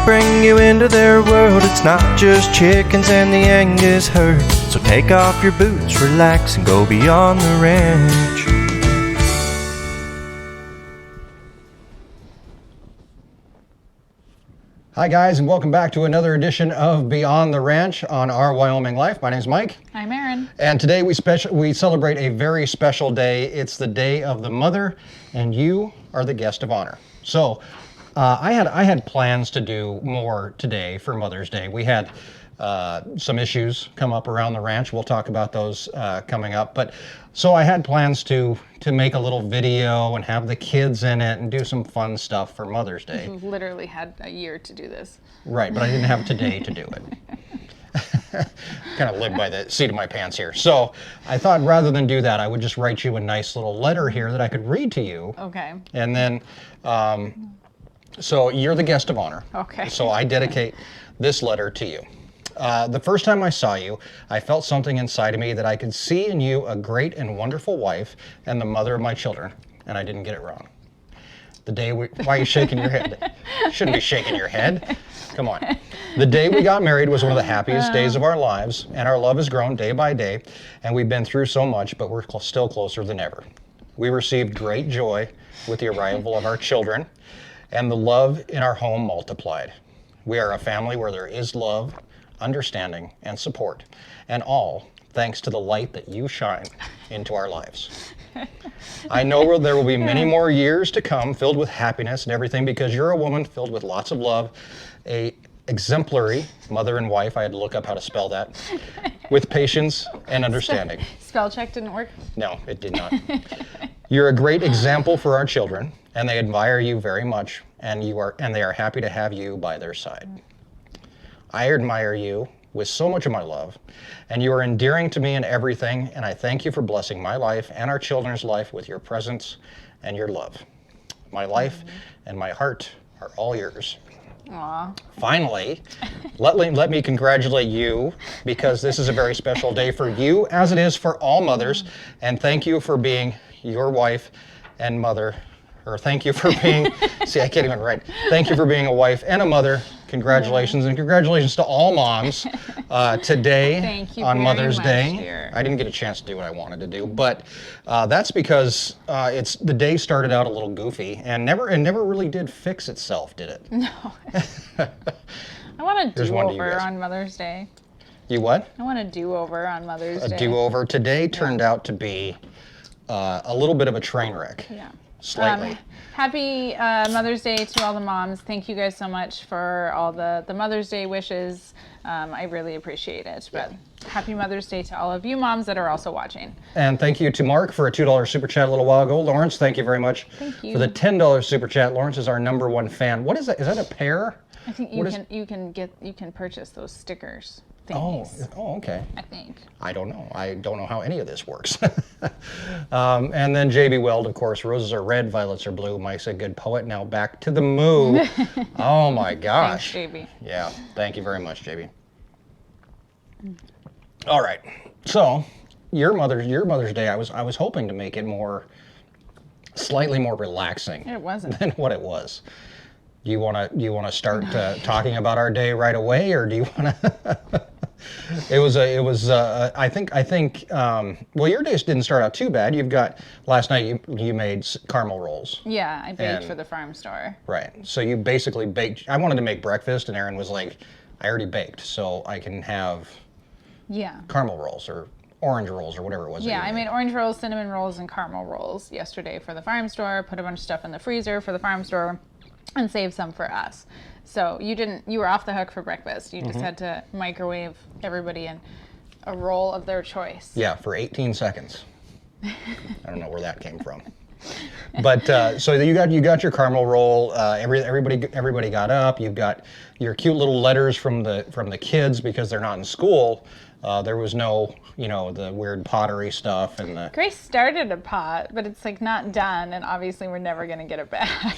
bring you into their world. It's not just chickens and the Angus herd. So take off your boots, relax, and go beyond the ranch. Hi guys, and welcome back to another edition of Beyond the Ranch on our Wyoming Life. My name's Mike. I'm Erin. And today we celebrate a very special day. It's the Day of the Mother, and you are the guest of honor. So I had plans to do more today for Mother's Day. We had some issues come up around the ranch. We'll talk about those coming up. But so I had plans to make a little video and have the kids in it and do some fun stuff for Mother's Day. You literally had a year to do this. Right, but I didn't have today to do it. Kind of live by the seat of my pants here. So I thought rather than do that, I would just write you a nice little letter here that I could read to you. Okay. And then, so you're the guest of honor. Okay. So I dedicate this letter to you. The first time I saw you, I felt something inside of me that I could see in you a great and wonderful wife and the mother of my children, and I didn't get it wrong. Why are you shaking your head? You shouldn't be shaking your head. Come on. The day we got married was one of the happiest days of our lives, and our love has grown day by day, and we've been through so much, but we're still closer than ever. We received great joy with the arrival of our children, and the love in our home multiplied. We are a family where there is love, understanding, and support, and all thanks to the light that you shine into our lives. I know there will be many more years to come filled with happiness and everything because you're a woman filled with lots of love, a exemplary mother and wife, I had to look up how to spell that, with patience and understanding. Spell check didn't work? No, it did not. You're a great example for our children, and they admire you very much, and they are happy to have you by their side. I admire you with so much of my love, and you are endearing to me in everything, and I thank you for blessing my life and our children's life with your presence and your love. My life and my heart are all yours. Aw. Finally, let me congratulate you because this is a very special day for you, as it is for all mothers, and thank you for being your wife and mother, or thank you for being, see, I can't even write. Thank you for being a wife and a mother. Congratulations, and congratulations to all moms today Thank you on very Mother's much, Day. dear. I didn't get a chance to do what I wanted to do, but that's because the day started out a little goofy and never really did fix itself, did it? No. I want a Here's one to you do-over guys. on Mother's Day. You what? I want a do-over on Mother's Day. A do-over. Today turned out to be a little bit of a train wreck. Yeah. Slightly. Happy Mother's Day to all the moms. Thank you guys so much for all the Mother's Day wishes. I really appreciate it. But happy Mother's Day to all of you moms that are also watching. And thank you to Mark for a $2 super chat a little while ago. Lawrence, thank you very much Thank you. for the $10 super chat. Lawrence is our #1 fan. What is that? Is that a pear? I think you can purchase those stickers thingies. Oh, okay. I think. I don't know. I don't know how any of this works. And then JB Weld, of course, roses are red, violets are blue. Mike's a good poet. Now back to the moo. Oh my gosh. Thanks, JB. Yeah, thank you very much, JB. All right. So, your Mother's Day, I was hoping to make it slightly more relaxing It wasn't. than what it was. Do you want to start talking about our day right away, or do you want to? I think. Well, your days didn't start out too bad. Last night you made caramel rolls. Yeah, I baked And- for the farm store. Right. So you basically baked. I wanted to make breakfast, and Erin was like, "I already baked, so I can have Yeah. caramel rolls or orange rolls or whatever it was." that Yeah, you I made orange rolls, cinnamon rolls, and caramel rolls yesterday for the farm store. Put a bunch of stuff in the freezer for the farm store, and saved some for us. So you were off the hook for breakfast. You just had to microwave everybody in a roll of their choice. Yeah, for 18 seconds. I don't know where that came from. But so you got your caramel roll. Everybody got up. You've got your cute little letters from the kids because they're not in school. There was no, the weird pottery stuff and the. Grace started a pot, but it's like not done, and obviously we're never gonna get it back.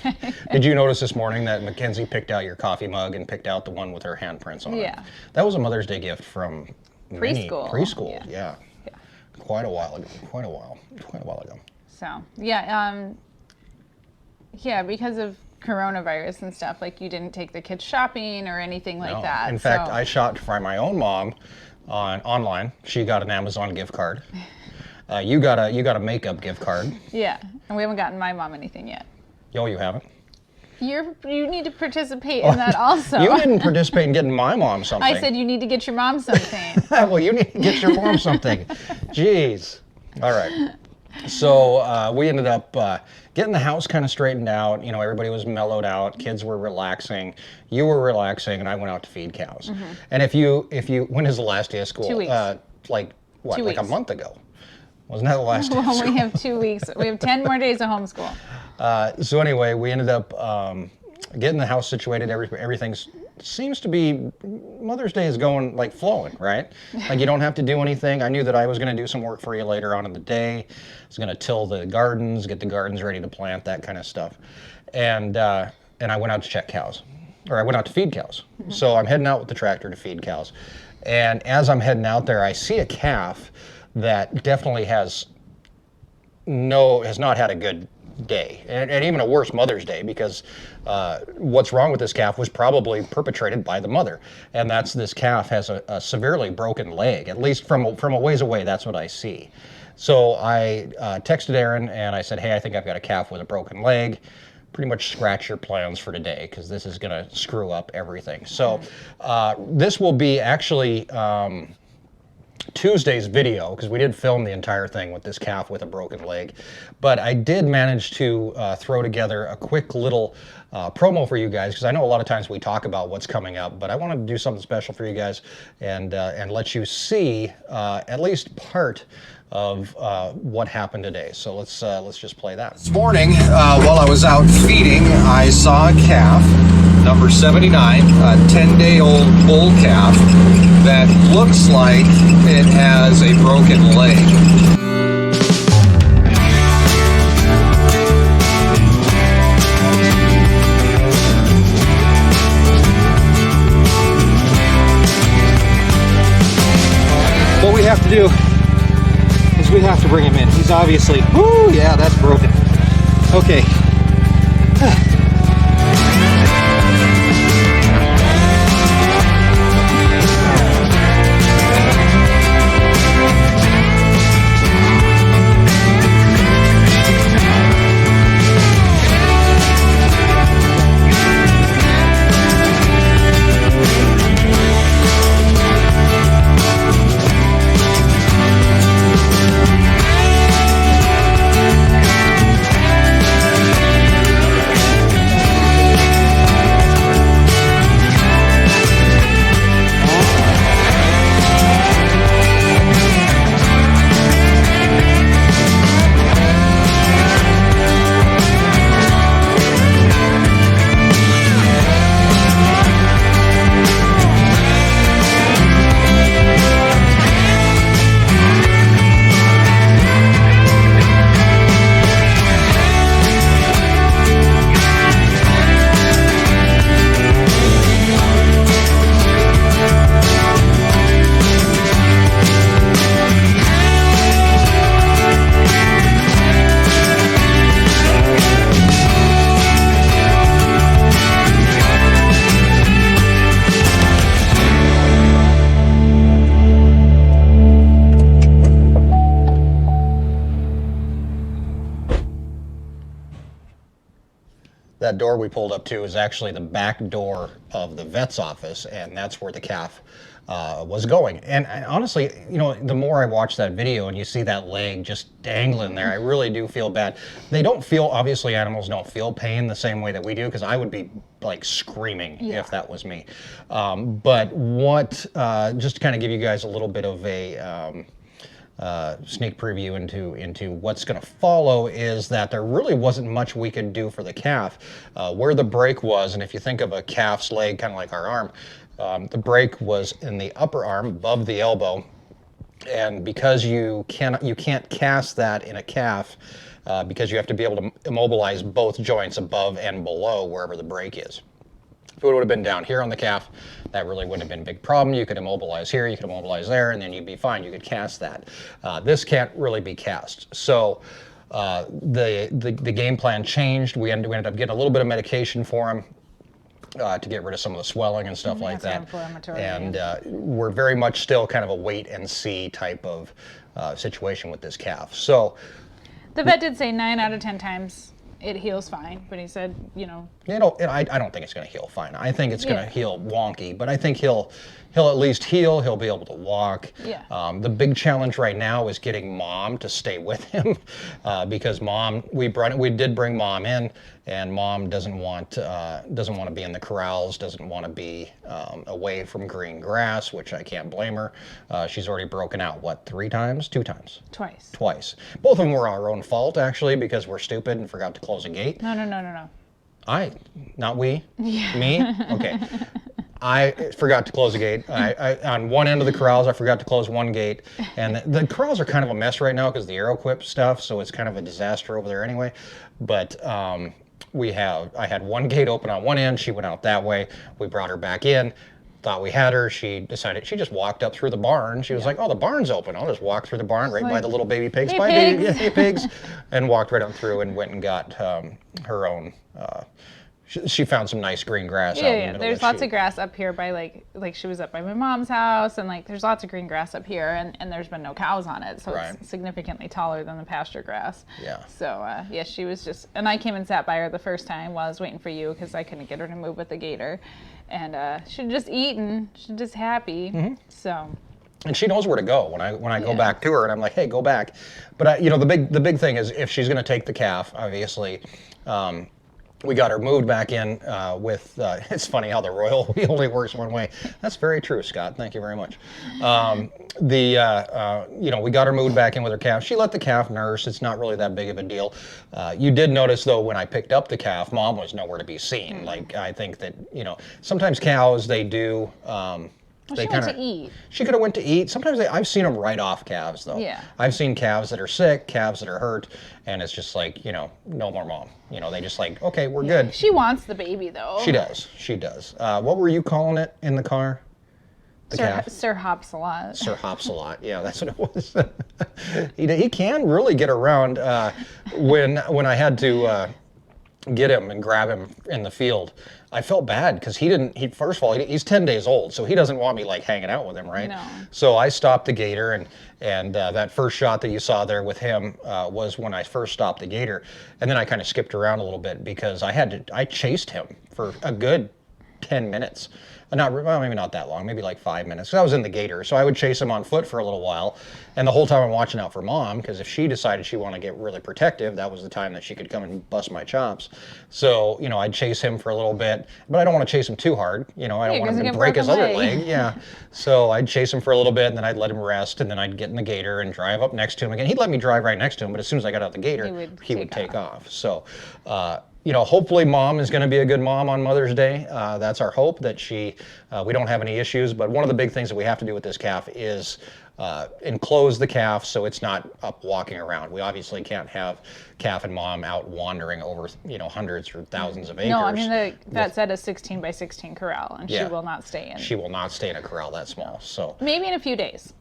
Did you notice this morning that Mackenzie picked out your coffee mug and picked out the one with her handprints on it? Yeah. That was a Mother's Day gift from Preschool. Yeah. Quite a while ago. So yeah, because of coronavirus and stuff. Like you didn't take the kids shopping or anything like that. In fact, I shopped for my own mom online. She got an Amazon gift card. You got a makeup gift card. Yeah, and we haven't gotten my mom anything yet. Oh, you haven't? You need to participate in that also. You didn't participate in getting my mom something. I said you need to get your mom something. Well, you need to get your mom something. Jeez. All right. So we ended up getting the house kind of straightened out. You know, everybody was mellowed out. Kids were relaxing. You were relaxing, and I went out to feed cows. And if you, when is the last day of school? 2 weeks. Like what? 2 Like a weeks. month ago. Wasn't that the last day? Well, we have 2 weeks. We have 10 more days of homeschool. So anyway, we ended up getting the house situated. Everything seems to be, Mother's Day is going like flowing, right? Like you don't have to do anything. I knew that I was going to do some work for you later on in the day. I was going to till the gardens, get the gardens ready to plant, that kind of stuff. And I went out to check cows, or I went out to feed cows. So I'm heading out with the tractor to feed cows. And as I'm heading out there, I see a calf that definitely has not had a good day, and even a worse Mother's Day, because what's wrong with this calf was probably perpetrated by the mother, and that's this calf has a severely broken leg, at least from a ways away. That's what I see. So I texted Erin and I said, hey, I think I've got a calf with a broken leg. Pretty much scratch your plans for today, because this is going to screw up everything. So this will be actually Tuesday's video, because we did film the entire thing with this calf with a broken leg, but I did manage to throw together a quick little promo for you guys, because I know a lot of times we talk about what's coming up, but I wanted to do something special for you guys and let you see at least part of what happened today. So let's just play that. This morning, while I was out feeding, I saw a calf, number 79, a 10-day-old bull calf that looks like it has a broken leg. What we have to do is we have to bring him in. He's obviously, whoo, yeah, that's broken. Okay. That door we pulled up to is actually the back door of the vet's office, and that's where the calf was going. And honestly, you know, the more I watch that video and you see that leg just dangling there, I really do feel bad. They don't feel, obviously animals don't feel pain the same way that we do, because I would be like screaming if that was me. But what, just to kind of give you guys a little bit of a sneak preview into what's going to follow, is that there really wasn't much we could do for the calf. Where the break was, and if you think of a calf's leg kind of like our arm, the break was in the upper arm above the elbow, and because you can't cast that in a calf, because you have to be able to immobilize both joints above and below wherever the break is. If it would have been down here on the calf, that really wouldn't have been a big problem. You could immobilize here, you could immobilize there, and then you'd be fine. You could cast that. This can't really be cast. So the game plan changed. We ended up getting a little bit of medication for him to get rid of some of the swelling and stuff like that. And we're very much still kind of a wait and see type of situation with this calf. So the vet did say 9 out of 10 times it heals fine, but he said, I don't think it's going to heal fine. I think it's going to heal wonky, but I think he'll at least heal. He'll be able to walk. Yeah. The big challenge right now is getting Mom to stay with him, because we did bring Mom in, and Mom doesn't want to be in the corrals, doesn't want to be away from green grass, which I can't blame her. She's already broken out 2 times? Twice. Both of them were our own fault, actually, because we're stupid and forgot to close a gate. No. Not we? Yeah. Me? Okay. I forgot to close a gate. On one end of the corrals, I forgot to close one gate. And the corrals are kind of a mess right now because the AeroQuip stuff, so it's kind of a disaster over there anyway. But I had one gate open on one end. She went out that way. We brought her back in. Thought we had her. She just walked up through the barn. She was like, "Oh, the barn's open. I'll just walk through the barn right by the little baby pigs." Hey, pigs. And walked right up through and went and got her own. She found some nice green grass. Yeah. There's lots of grass up here by like she was up by my mom's house, and there's lots of green grass up here, and there's been no cows on it, so it's significantly taller than the pasture grass. Yeah. So she was just, and I came and sat by her the first time while I was waiting for you because I couldn't get her to move with the gator, and she'd just eaten, she's just happy. Mm-hmm. So. And she knows where to go when I go back to her, and I'm like, "Hey, go back." But the big thing is if she's going to take the calf, obviously. We got her moved back in with, it's funny how the royal wheel only works one way. That's very true, Scott. Thank you very much. We got her moved back in with her calf. She let the calf nurse. It's not really that big of a deal. You did notice, though, when I picked up the calf, Mom was nowhere to be seen. Mm-hmm. Like, I think that, sometimes cows, they do... she went to eat. She could have went to eat. Sometimes I've seen them right off calves, though. Yeah. I've seen calves that are sick, calves that are hurt, and it's just like, no more Mom. They just like, okay, we're good. She wants the baby, though. She does. What were you calling it in the car? Sir Hops-a-Lot. Sir Hops-a-Lot. Yeah, that's what it was. He can really get around. When I had to get him and grab him in the field, I felt bad because first of all, he's 10 days old, so he doesn't want me like hanging out with him, right? No. So I stopped the gator, and that first shot that you saw there with him was when I first stopped the gator, and then I kind of skipped around a little bit because I chased him for a good 10 minutes. Maybe not that long, maybe like 5 minutes. Because I was in the gator, so I would chase him on foot for a little while. And the whole time I'm watching out for Mom, because if she decided she wanted to get really protective, that was the time that she could come and bust my chops. So, I'd chase him for a little bit, but I don't want to chase him too hard. I don't want him to break his other leg. Yeah. So I'd chase him for a little bit, and then I'd let him rest, and then I'd get in the gator and drive up next to him again. He'd let me drive right next to him, but as soon as I got out the gator, he would take off. So, hopefully Mom is going to be a good mom on Mother's Day. That's our hope, that we don't have any issues. But one of the big things that we have to do with this calf is enclose the calf so it's not up walking around. We obviously can't have calf and Mom out wandering over, hundreds or thousands of acres. No, I mean, the vet said a 16 by 16 corral, and she will not stay in. She will not stay in a corral that small. So maybe in a few days.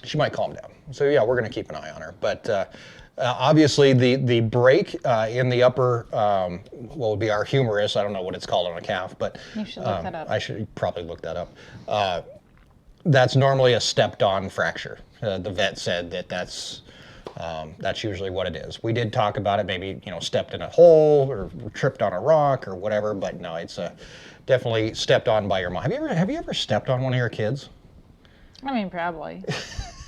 She might calm down. So yeah, we're going to keep an eye on her. But obviously, the break in the upper, what would be our humerus, I don't know what it's called on a calf, but you should look that up. I should probably look that up. That's normally a stepped-on fracture. The vet said that's usually what it is. We did talk about it, maybe stepped in a hole or tripped on a rock or whatever, but no, it's definitely stepped on by your mom. Have you ever stepped on one of your kids? I mean, probably.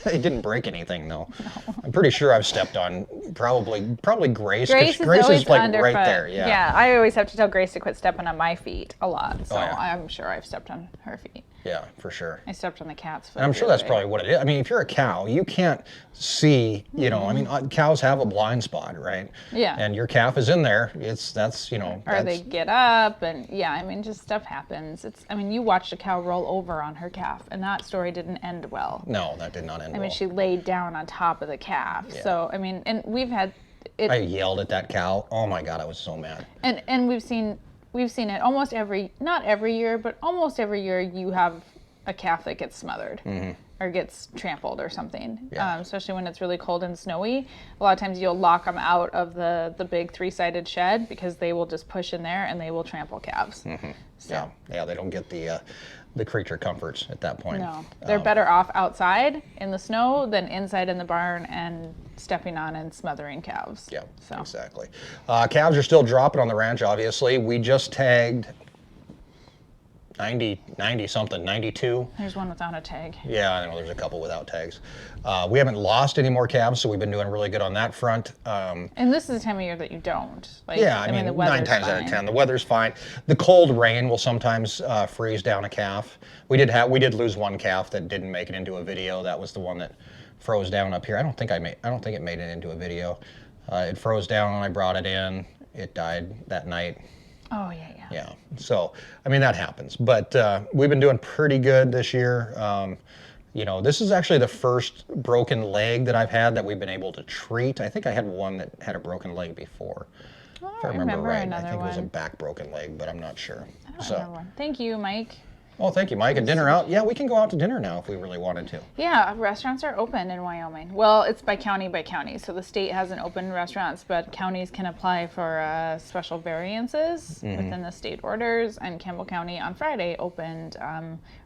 It didn't break anything, though. No. I'm pretty sure I've stepped on probably Grace. Grace is like underfoot. Right there. Yeah. Yeah, I always have to tell Grace to quit stepping on my feet a lot, so yeah. I'm sure I've stepped on her feet. Yeah, for sure. I stepped on the cat's foot. And I'm sure that's probably what it is. I mean, if you're a cow, you can't see, I mean, cows have a blind spot, right? Yeah. And your calf is in there. Or they get up, and I mean, just stuff happens. You watched a cow roll over on her calf, and that story didn't end well. No, that did not end well. I mean, she laid down on top of the calf. Yeah. So, I mean, and we've had it. I yelled at that cow. Oh my God, I was so mad. And we've seen it almost not every year, but almost every year you have a calf that gets smothered. Mm-hmm. or gets trampled or something. Yeah. Especially when it's really cold and snowy. A lot of times you'll lock them out of the big 3-sided shed because they will just push in there and they will trample calves. So. Yeah, they don't get the creature comforts at that point. No, they're better off outside in the snow than inside in the barn and stepping on and smothering calves. Yeah, so. Exactly. Calves are still dropping on the ranch, obviously. We just tagged 90 something, 92. There's one without a tag. Yeah, I know there's a couple without tags. We haven't lost any more calves, so we've been doing really good on that front. And this is the time of year that you don't. Like, Yeah, I mean, the 9 weather's times out of fine. 10, the weather's fine. The cold rain will sometimes freeze down a calf. We did lose one calf that didn't make it into a video. That was the one that froze down up here. I don't think it made it into a video. It froze down when I brought it in. It died that night. Oh, yeah. Yeah, so, I mean, that happens. But we've been doing pretty good this year. This is actually the first broken leg that I've had that we've been able to treat. I think I had one that had a broken leg before. Oh, If I remember right. another I think it was a one. back broken leg, but I'm not sure. I don't remember one. Thank you, Mike. Oh, thank you, Mike. And dinner out? Yeah, we can go out to dinner now if we really wanted to. Yeah, restaurants are open in Wyoming. Well, it's by county, so the state hasn't opened restaurants, but counties can apply for special variances within the state orders, and Campbell County on Friday opened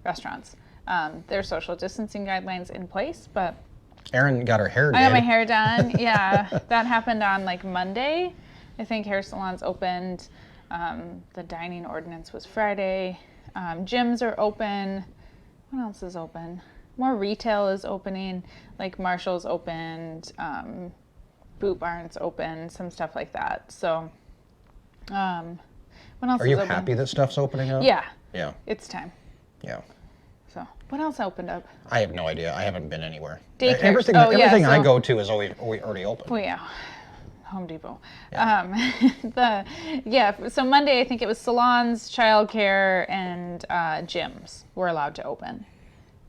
restaurants. There's social distancing guidelines in place, but Erin got her hair done. I got my hair done. Yeah, that happened on like Monday. I think hair salons opened. The dining ordinance was Friday. Gyms are open. What else is open? More retail is opening. Like Marshall's opened. Boot Barn's open. Some stuff like that. So, what else Are is you open? happy that stuff's opening up? Yeah. Yeah. It's time. Yeah. So, what else opened up? I have no idea. I haven't been anywhere. Daycares. Everything Oh, yeah, everything I so- go to is already open. Oh yeah, Home Depot. So Monday I think it was salons, childcare, and gyms were allowed to open.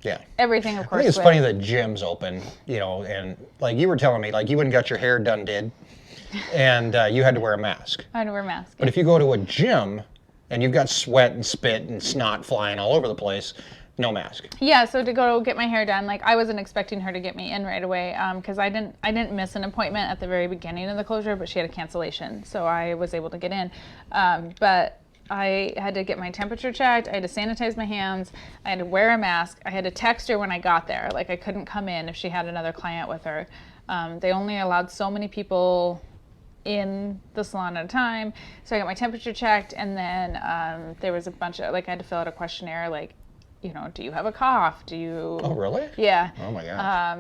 Yeah. Everything, of I course. think it's with- funny that gyms open, and like you were telling me, like you went and got your hair done, and you had to wear a mask. I had to wear a mask. But if you go to a gym and you've got sweat and spit and snot flying all over the place, no mask. Yeah, so to go get my hair done, like I wasn't expecting her to get me in right away, because I didn't miss an appointment at the very beginning of the closure, but she had a cancellation, so I was able to get in. But I had to get my temperature checked. I had to sanitize my hands. I had to wear a mask. I had to text her when I got there. Like I couldn't come in if she had another client with her. They only allowed so many people in the salon at a time. So I got my temperature checked, and then there was a bunch of, like I had to fill out a questionnaire, like, do you have a cough? Do you... Oh, really? Yeah. Oh, my gosh.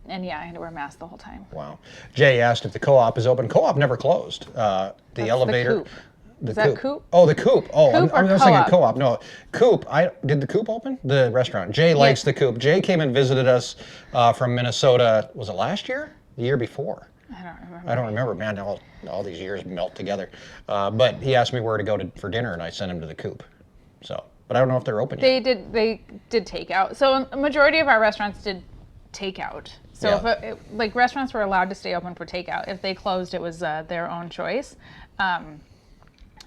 And yeah, I had to wear a mask the whole time. Wow. Jay asked if the co-op is open. Co-op never closed. The elevator... The coop. Is that coop? Oh, the coop. Oh, Coop I or was thinking co-op? co-op. No, coop. Did the coop open? The restaurant. Jay likes the coop. Jay came and visited us from Minnesota. Was it last year? The year before? I don't remember. Man, all these years melt together. But he asked me where to go for dinner, and I sent him to the coop. So, but I don't know if they're open yet. They did takeout. So a majority of our restaurants did takeout. So Yeah. if restaurants were allowed to stay open for takeout. If they closed, it was their own choice.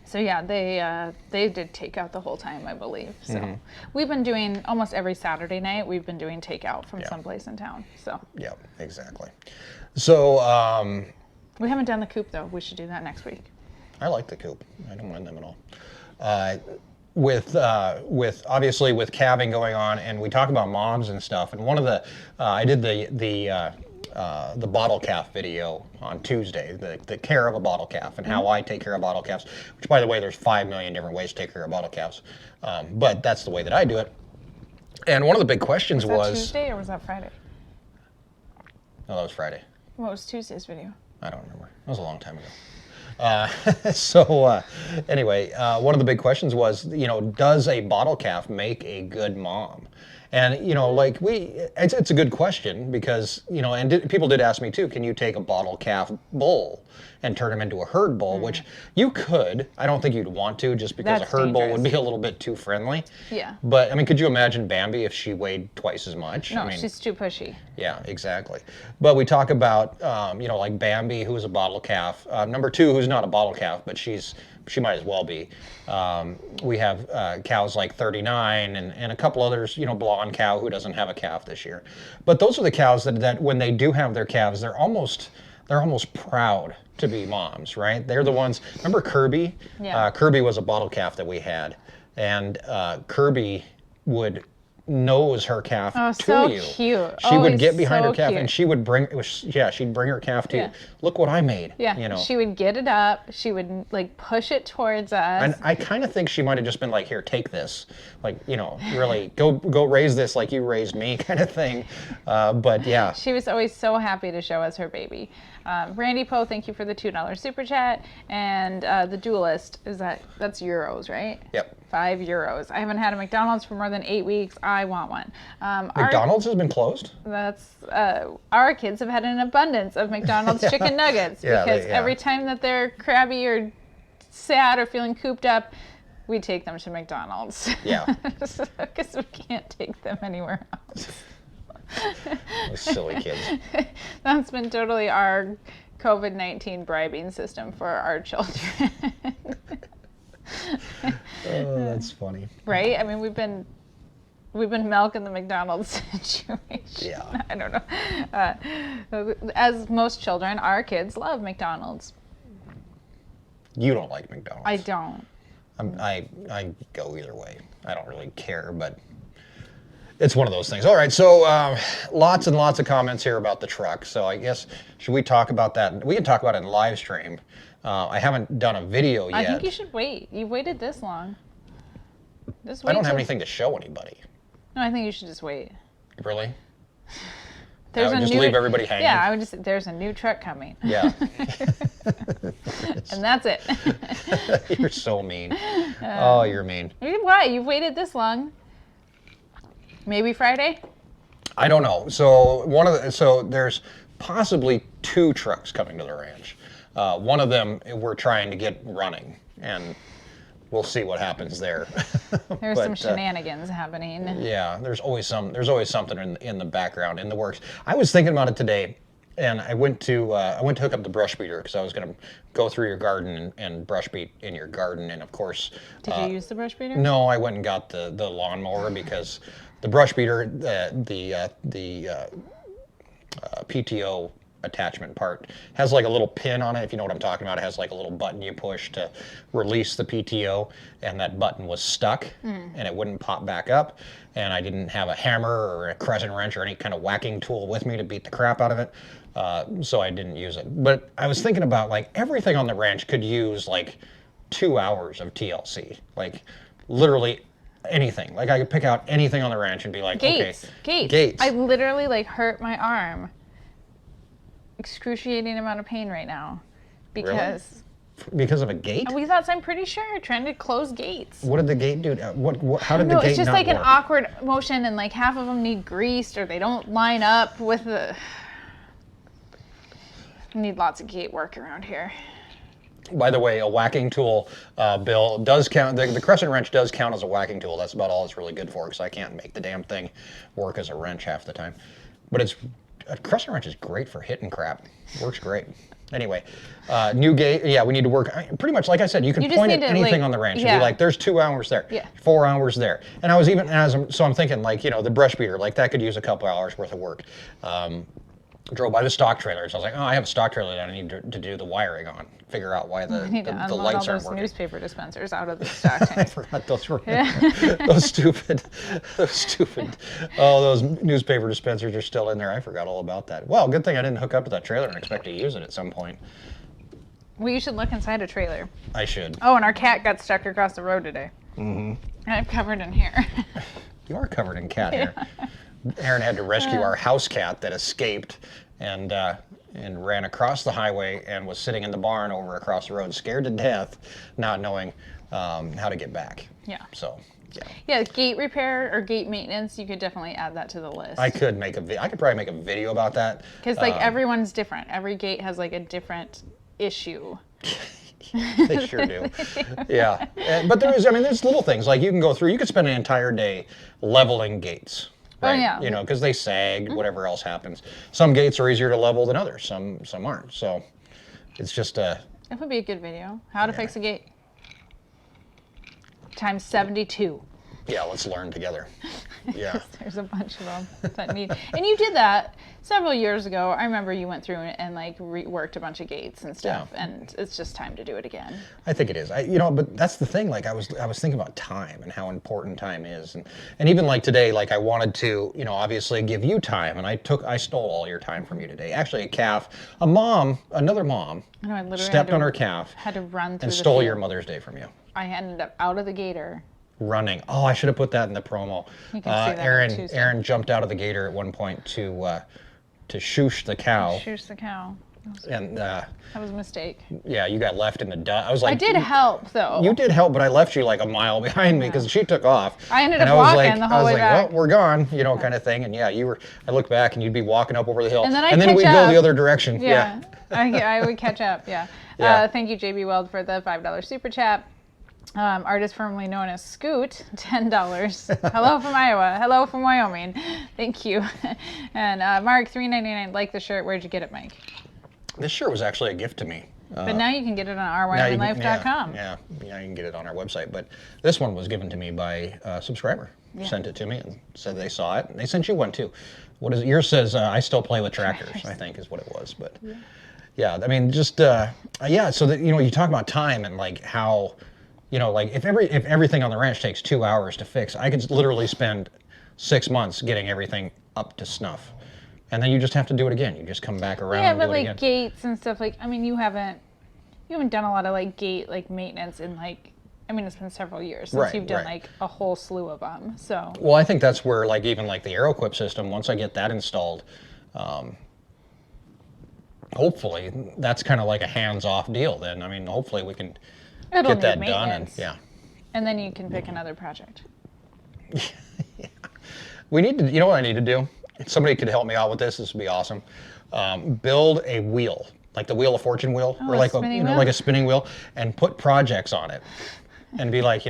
So yeah, they did takeout the whole time, I believe. So we've been doing almost every Saturday night. We've been doing takeout from someplace in town. So Yeah, exactly. So we haven't done the coop though. We should do that next week. I like the coop. I don't mind them at all. With obviously with calving going on, and we talk about moms and stuff. And one of the I did the bottle calf video on Tuesday, the care of a bottle calf and how I take care of bottle calves. Which, by the way, there's 5 million different ways to take care of bottle calves, but that's the way that I do it. And one of the big questions Was that Tuesday or was that Friday? No, that was Friday. What was Tuesday's video? I don't remember. It was a long time ago. Anyway, one of the big questions was, does a bottle calf make a good mom? And, it's a good question because, people did ask me too, can you take a bottle calf bull and turn him into a herd bull, which you could. I don't think you'd want to just because That's a herd bull dangerous. would be a little bit too friendly. Yeah. But, could you imagine Bambi if she weighed twice as much? No, she's too pushy. Yeah, exactly. But we talk about, like Bambi, who's a bottle calf. Number 2, who's not a bottle calf, but she's she might as well be. We have cows like 39 and a couple others, you know, blonde cow who doesn't have a calf this year. But those are the cows that when they do have their calves, they're almost proud to be moms, right? They're the ones. Remember Kirby? Yeah. Kirby was a bottle calf that we had, and Kirby would nose her calf Oh, to so you. cute. She would get Always behind so her calf, cute. and she would bring. She'd bring her calf to you. Yeah. Look what I made. Yeah, You know. she would get it up. She would like push it towards us. And I kind of think she might have just been like, "Here, take this," like, you know, really go raise this like you raised me, kind of thing. But yeah, She was always so happy to show us her baby. Randy Poe, thank you for the $2 super chat. And the Duelist, that's euros, right? Yep. €5. I haven't had a McDonald's for more than 8 weeks. I want one. McDonald's has been closed. Our kids have had an abundance of McDonald's chicken nuggets Yeah, because yeah. every time that they're crabby or sad or feeling cooped up, we take them to McDonald's. Yeah. Because we can't take them anywhere else. Those silly kids. That's been totally our COVID-19 bribing system for our children. Oh, that's funny. Right? I mean, we've been milking the McDonald's situation. Yeah. I don't know. As most children, our kids love McDonald's. You don't like McDonald's. I don't. I go either way. I don't really care, but it's one of those things. All right, so lots and lots of comments here about the truck. So I guess, should we talk about that? We can talk about it in live stream. I haven't done a video yet. I think you should wait. You've waited this long. Just wait I don't have till- anything to show anybody. No, I think you should just wait. Really? There's I would a just new, leave everybody hanging? Yeah, I would just. There's a new truck coming. Yeah. And that's it. You're so mean. Oh, you're mean. Why? You've waited this long. Maybe Friday? I don't know. So there's possibly 2 trucks coming to the ranch. One of them we're trying to get running, and we'll see what happens there. There's But, some shenanigans happening. Yeah, there's always something in the background, in the works. I was thinking about it today, and I went to hook up the brush beater because I was going to go through your garden and brush beat in your garden, and of course. Did you use the brush beater? No, I went and got the lawnmower because the brush beater, the PTO attachment part has like a little pin on it, if you know what I'm talking about. It has like a little button you push to release the PTO, and that button was stuck and it wouldn't pop back up, and I didn't have a hammer or a crescent wrench or any kind of whacking tool with me to beat the crap out of it, so I didn't use it. But I was thinking about, like, everything on the ranch could use like 2 hours of TLC, like literally anything. Like, I could pick out anything on the ranch and be like, Gates. okay, Gates. I literally like hurt my arm. Excruciating amount of pain right now because because of a gate. we thought, I'm pretty sure, trying to close gates. What did the gate do? How did the No, gate it's just not like an work? awkward motion, and like half of them need greased or they don't line up with the. Need lots of gate work around here. By the way, a whacking tool, Bill, does count. The crescent wrench does count as a whacking tool. That's about all it's really good for, because I can't make the damn thing work as a wrench half the time. But a crescent wrench is great for hitting crap. Works great. Anyway, new gate. Yeah, we need to work. Pretty much, like I said, you can You just point at need to, anything like, on the ranch and yeah. be like, "There's 2 hours there, Yeah. 4 hours there." And I was so I'm thinking, like, you know, the brush beater, like that could use a couple hours worth of work. Drove by the stock trailers. I was like, oh, I have a stock trailer that I need to do the wiring on. Figure out why the I need to lights unload all aren't those working. newspaper dispensers out of the stock I tank. forgot those were those stupid. Oh, those newspaper dispensers are still in there. I forgot all about that. Well, good thing I didn't hook up to that trailer and expect to use it at some point. Well, you should look inside a trailer. I should. Oh, and our cat got stuck across the road today. Mm-hmm. I'm covered in hair. You are covered in cat hair. Erin had to rescue our house cat that escaped and ran across the highway and was sitting in the barn over across the road, scared to death, not knowing how to get back. Yeah. So, yeah. Yeah, gate repair or gate maintenance, you could definitely add that to the list. I could probably make a video about that. Because like everyone's different. Every gate has like a different issue. They sure do. Yeah. But there's little things. Like, you could spend an entire day leveling gates. Right? Oh, yeah. You know, because they sag, whatever else happens. Some gates are easier to level than others. Some aren't. So it's just That would be a good video. How to fix a gate. times 72. Yeah, let's learn together. Yeah. There's a bunch of them that need. And you did that several years ago. I remember you went through and like reworked a bunch of gates and stuff, and it's just time to do it again. I think it is. But that's the thing. Like I was thinking about time and how important time is, and even like today, like I wanted to, obviously give you time, and I stole all your time from you today. Actually, another mom, I know, I literally stepped on her calf, had to run through and the stole field. your Mother's Day from you. I ended up out of the gator. Running. Oh, I should have put that in the promo. You can see that on Tuesday. Aaron jumped out of the gator at one point to shoosh the cow. Shoosh the cow. And that was a mistake. Yeah, you got left in the dust. I was like, I did help though. You did help, but I left you like a mile behind me because she took off. I ended up walking the whole way back. I was like, well, we're gone, kind of thing. And yeah, I looked back and you'd be walking up over the hill. And then we'd go the other direction. Yeah. I would catch up. Yeah. Yeah. Thank you, JB Weld, for the $5 super chat. Artist formerly known as Scoot, $10. Hello from Iowa. Hello from Wyoming. Thank you. And Mark, $3.99. Like the shirt. Where'd you get it, Mike? This shirt was actually a gift to me. But now you can get it on ourwyominglife.com. Yeah, you can get it on our website. But this one was given to me by a subscriber. Yeah. Sent it to me and said they saw it. And they sent you one too. What is it? Yours says, I still play with tractors, I think is what it was. But yeah, I mean, just, so that, you talk about time and like how, like if everything on the ranch takes 2 hours to fix, I could literally spend 6 months getting everything up to snuff. And then you just have to do it again. You just come back around and do it again. Yeah, but like gates and stuff, like, I mean, you haven't done a lot of like gate, like maintenance in like, I mean, it's been several years since you've done like a whole slew of them, so. Well, I think that's where like even like the AeroQuip system, once I get that installed, hopefully that's kind of like a hands-off deal then. I mean, hopefully we can get that done. And then you can pick another project. Yeah. We need to, what I need to do? If somebody could help me out with this would be awesome. Build a wheel, like the Wheel of Fortune wheel, or like like a spinning wheel, and put projects on it. And be like,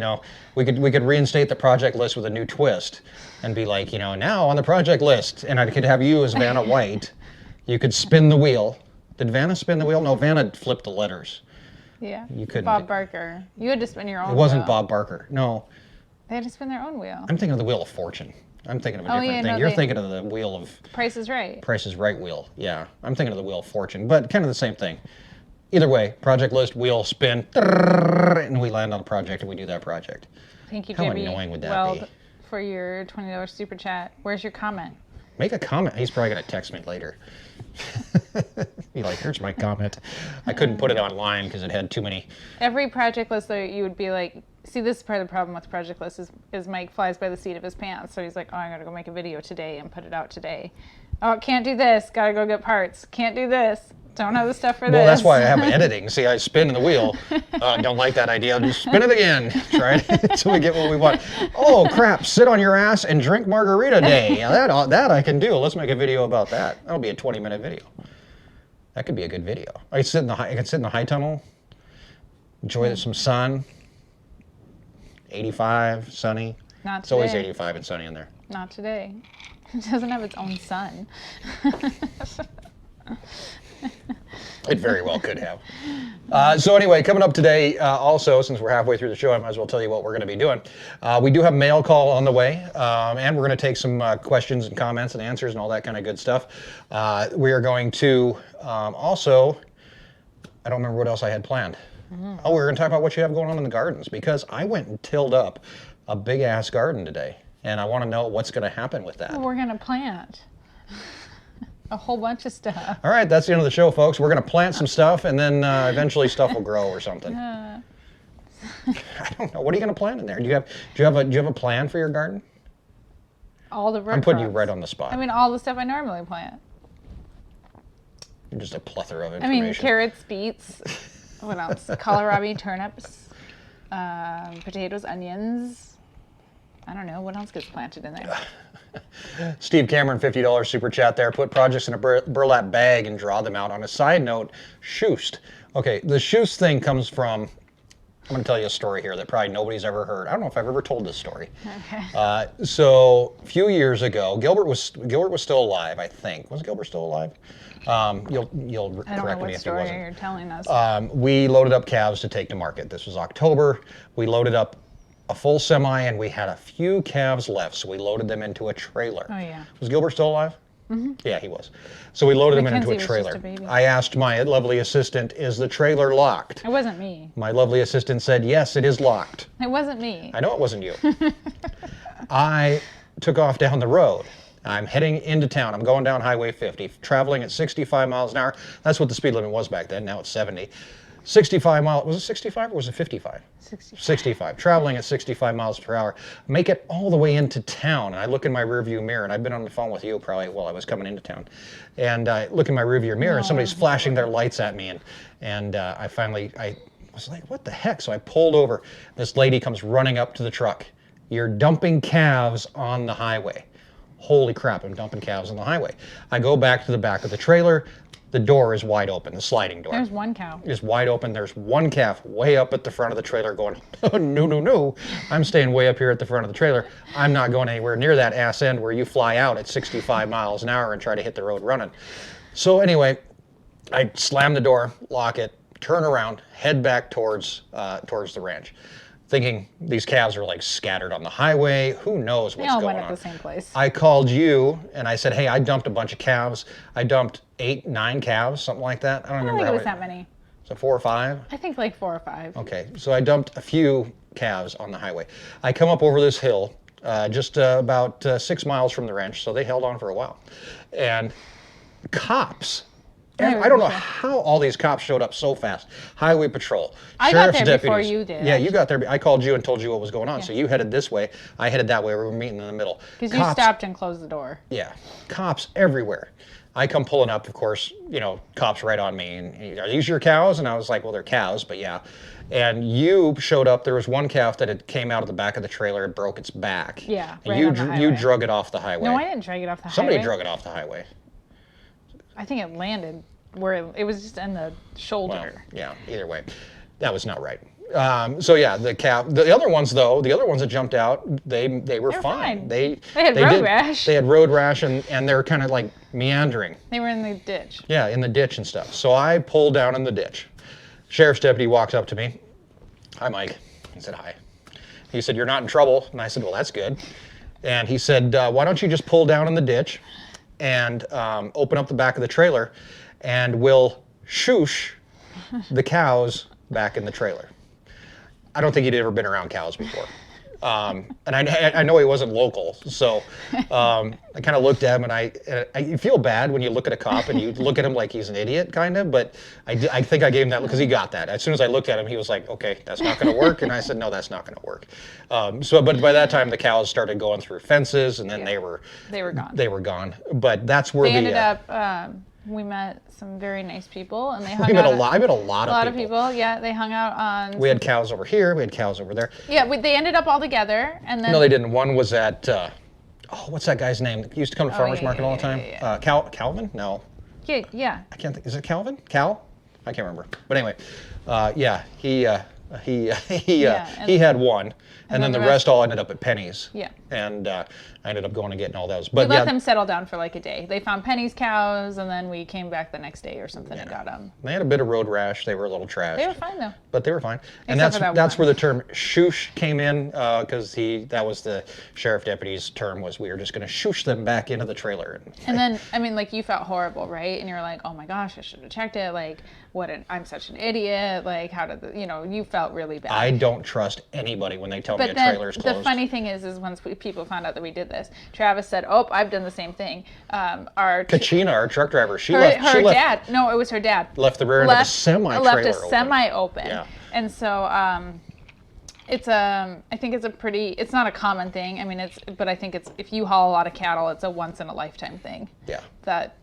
we could reinstate the project list with a new twist and be like, now on the project list, and I could have you as Vanna White. You could spin the wheel. Did Vanna spin the wheel? No, Vanna flipped the letters. Yeah. You couldn't. Bob Barker. You had to spin your own wheel. It wasn't Bob Barker. No. They had to spin their own wheel. I'm thinking of the Wheel of Fortune. I'm thinking of a different thing. No, You're thinking of the wheel of... Price is Right. Price is Right wheel. Yeah. I'm thinking of the Wheel of Fortune, but kind of the same thing. Either way, project list, wheel, spin, and we land on a project and we do that project. Thank you, How JB annoying would that be? For your $20 super chat. Where's your comment? Make a comment. He's probably going to text me later. Be like, here's my comment. I couldn't put it online because it had too many. Every project list, though, you would be like, see, this is part of the problem with project lists is Mike flies by the seat of his pants. So he's like, oh, I got to go make a video today and put it out today. Oh, can't do this. Got to go get parts. Can't do this. Don't have the stuff for this. Well, that's why I have editing. See, I spin in the wheel. Don't like that idea. Just spin it again. Try it until we get what we want. Oh, crap. Sit on your ass and drink margarita day. That I can do. Let's make a video about that. That'll be a 20-minute video. That could be a good video. I can sit in the high tunnel, enjoy some sun. 85, sunny. Not today. It's always 85 and sunny in there. Not today. It doesn't have its own sun. It very well could have. So anyway, coming up today, also, since we're halfway through the show, I might as well tell you what we're going to be doing. We do have mail call on the way, and we're going to take some questions and comments and answers and all that kind of good stuff. We are going to also, I don't remember what else I had planned. Mm-hmm. Oh, we were going to talk about what you have going on in the gardens, because I went and tilled up a big-ass garden today, and I want to know what's going to happen with that. Well, we're going to plant a whole bunch of stuff. All right, that's the end of the show, folks. We're going to plant some stuff, and then eventually stuff will grow or something. I don't know. What are you going to plant in there? Do you have a plan for your garden? All the root I'm putting crops. you right on the spot. I mean, all the stuff I normally plant. You're just a plethora of I information. mean, carrots, beets. What else? Kohlrabi, turnips, potatoes, onions. I don't know. What else gets planted in there? Steve Cameron, $50 super chat there. Put projects in a burlap bag and draw them out. On a side note, Schust. Okay, the Schust thing comes from, I'm going to tell you a story here that probably nobody's ever heard. I don't know if I've ever told this story. Okay. So a few years ago, Gilbert was still alive, I think. Was Gilbert still alive? You'll correct me if he wasn't. I don't know what story you're telling us. We loaded up calves to take to market. This was October. We loaded up a full semi, and we had a few calves left, so we loaded them into a trailer. Oh, yeah. Was Gilbert still alive? Yeah, he was. So we loaded him into a Mackenzie was trailer. just a baby. I asked my lovely assistant, is the trailer locked? It wasn't me. My lovely assistant said, yes, it is locked. It wasn't me. I know it wasn't you. I took off down the road. I'm heading into town. I'm going down Highway 50, traveling at 65 miles an hour. That's what the speed limit was back then. Now it's 70. 65 miles, was it 65 or was it 55? 65. Traveling at 65 miles per hour. Make it all the way into town. And I look in my rearview mirror, and I've been on the phone with you probably while I was coming into town. And I look in my rearview mirror, and somebody's flashing their lights at me. And I was like, what the heck? So I pulled over. This lady comes running up to the truck. You're dumping calves on the highway. Holy crap, I'm dumping calves on the highway. I go back to the back of the trailer. The door is wide open, the sliding door. There's one cow. Is wide open. There's one calf way up at the front of the trailer going, oh, no. I'm staying way up here at the front of the trailer. I'm not going anywhere near that ass end where you fly out at 65 miles an hour and try to hit the road running. So anyway, I slam the door, lock it, turn around, head back towards the ranch, thinking these calves are like scattered on the highway. Who knows what's going on? They all went at the same place. I called you and I said, hey, I dumped a bunch of calves. I dumped 8, 9 calves, something like that. I don't I don't remember think how it was many. that many. So 4 or 5? I think like 4 or 5. Okay, so I dumped a few calves on the highway. I come up over this hill, just about 6 miles from the ranch, so they held on for a while. And cops, and I don't know how all these cops showed up so fast. Highway patrol, I got sheriff's there before deputies. you did, Yeah, you actually. got there. I called you and told you what was going on. Yeah. So you headed this way. I headed that way. We were meeting in the middle. Because you stopped and closed the door. Yeah, cops everywhere. I come pulling up, of course, cops right on me. And are these your cows? And I was like, well, they're cows, but yeah. And you showed up. There was one calf that had came out of the back of the trailer and broke its back. Yeah, And right you on the you highway. drug it off the highway. No, I didn't drag it off the Somebody highway. drug it off the highway. I think it landed where it was just in the shoulder. Well, yeah, either way. That was not right. So yeah, the calf. The other ones though, the other ones that jumped out, they were fine. fine. They had road rash. They had road rash and they're kind of like meandering. They were in the ditch. Yeah, in the ditch and stuff. So I pulled down in the ditch. Sheriff's deputy walks up to me. Hi, Mike. I said, hi. He said, you're not in trouble. And I said, well, that's good. And he said, why don't you just pull down in the ditch and open up the back of the trailer and we'll shoosh the cows back in the trailer. I don't think he'd ever been around cows before. And I know he wasn't local, so I kind of looked at him, and you feel bad when you look at a cop and you look at him like he's an idiot, kind of. But I think I gave him that look because he got that. As soon as I looked at him, he was like, "Okay, that's not going to work," and I said, "No, that's not going to work." But by that time, the cows started going through fences, and then they were gone. They were gone. But that's where They ended up. We met some very nice people, and they hung out. I met a lot of people. Yeah, they hung out on. We had cows over here. We had cows over there. Yeah, they ended up all together, and then. No, they didn't. One was at. What's that guy's name? He used to come to farmers market all the time. Yeah. Calvin? No. Yeah. I can't think. Is it Calvin? Cal? I can't remember. But anyway, he had one, and then the rest all ended up at Penny's. Yeah. And I ended up going and getting all those. We But let them settle down for like a day. They found Penny's cows, and then we came back the next day or something and got them. They had a bit of road rash. They were a little trashed. They were fine though. But they were fine. And Except for that that's one. where the term shoosh came in, because that was the sheriff deputy's term, was we were just going to shoosh them back into the trailer. And then, I mean, like, you felt horrible, right? And you're like, oh my gosh, I should have checked it. Like, I'm such an idiot. Like, how did you felt really bad. I don't trust anybody when they tell me a But then trailer's closed. the funny thing is once people found out that we did this, Travis said, "Oh, I've done the same thing." Kachina, our truck driver, she her left dad. No, it was her dad. Left the rear end of the semi-trailer Left a open. semi open. Yeah. And so I think it's it's not a common thing. I mean, but I think if you haul a lot of cattle, it's a once in a lifetime thing. Yeah. That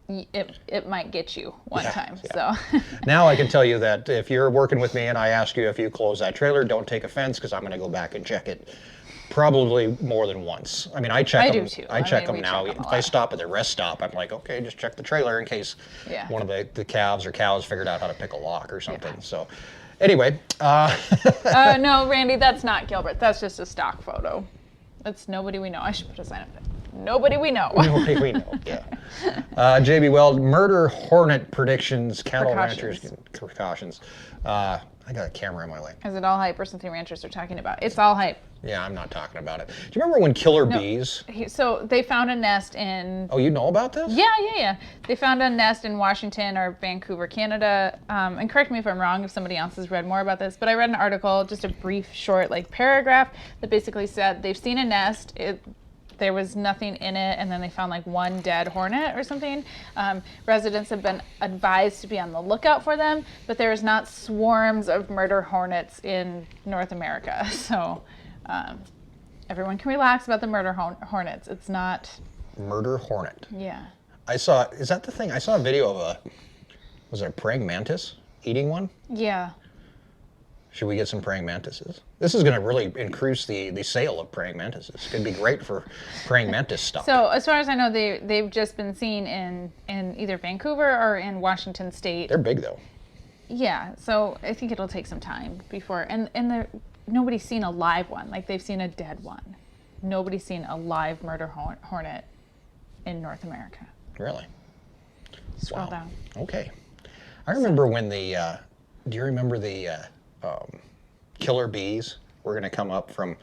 it might get you one time. Yeah. So. Now I can tell you that if you're working with me and I ask you if you close that trailer, don't take offense, because I'm going to go back and check it. Probably more than once. I mean, I check them. do too. I check them we now. check them a If I lot. stop at the rest stop, I'm like, okay, just check the trailer in case one of the calves or cows figured out how to pick a lock or something. Yeah. So, anyway. No, Randy, that's not Gilbert. That's just a stock photo. That's nobody we know. I should put a sign up there. Nobody we know. Nobody we know, yeah. JB Weld, murder hornet predictions, cattle ranchers, precautions. I got a camera in my way. Is it all hype or something ranchers are talking about? It's all hype. Yeah, I'm not talking about it. Do you remember when killer bees? So they found a nest in... Oh, you know about this? Yeah. They found a nest in Washington or Vancouver, Canada. And correct me if I'm wrong, if somebody else has read more about this, but I read an article, just a brief, short, paragraph that basically said they've seen a nest. There was nothing in it, and then they found one dead hornet or something. Residents have been advised to be on the lookout for them, but there is not swarms of murder hornets in North America. So everyone can relax about the murder hornets. It's not... Murder hornet. Yeah. Is that the thing? I saw a video of was it a praying mantis eating one? Yeah. Should we get some praying mantises? This is going to really increase the sale of praying mantises. It's going to be great for praying mantis stuff. So as far as I know, they've just been seen in either Vancouver or in Washington State. They're big though. Yeah, so I think it'll take some time before, and nobody's seen a live one. They've seen a dead one. Nobody's seen a live murder hornet in North America. Really? Scroll down. Okay. I remember when do you remember the killer bees were going to come up from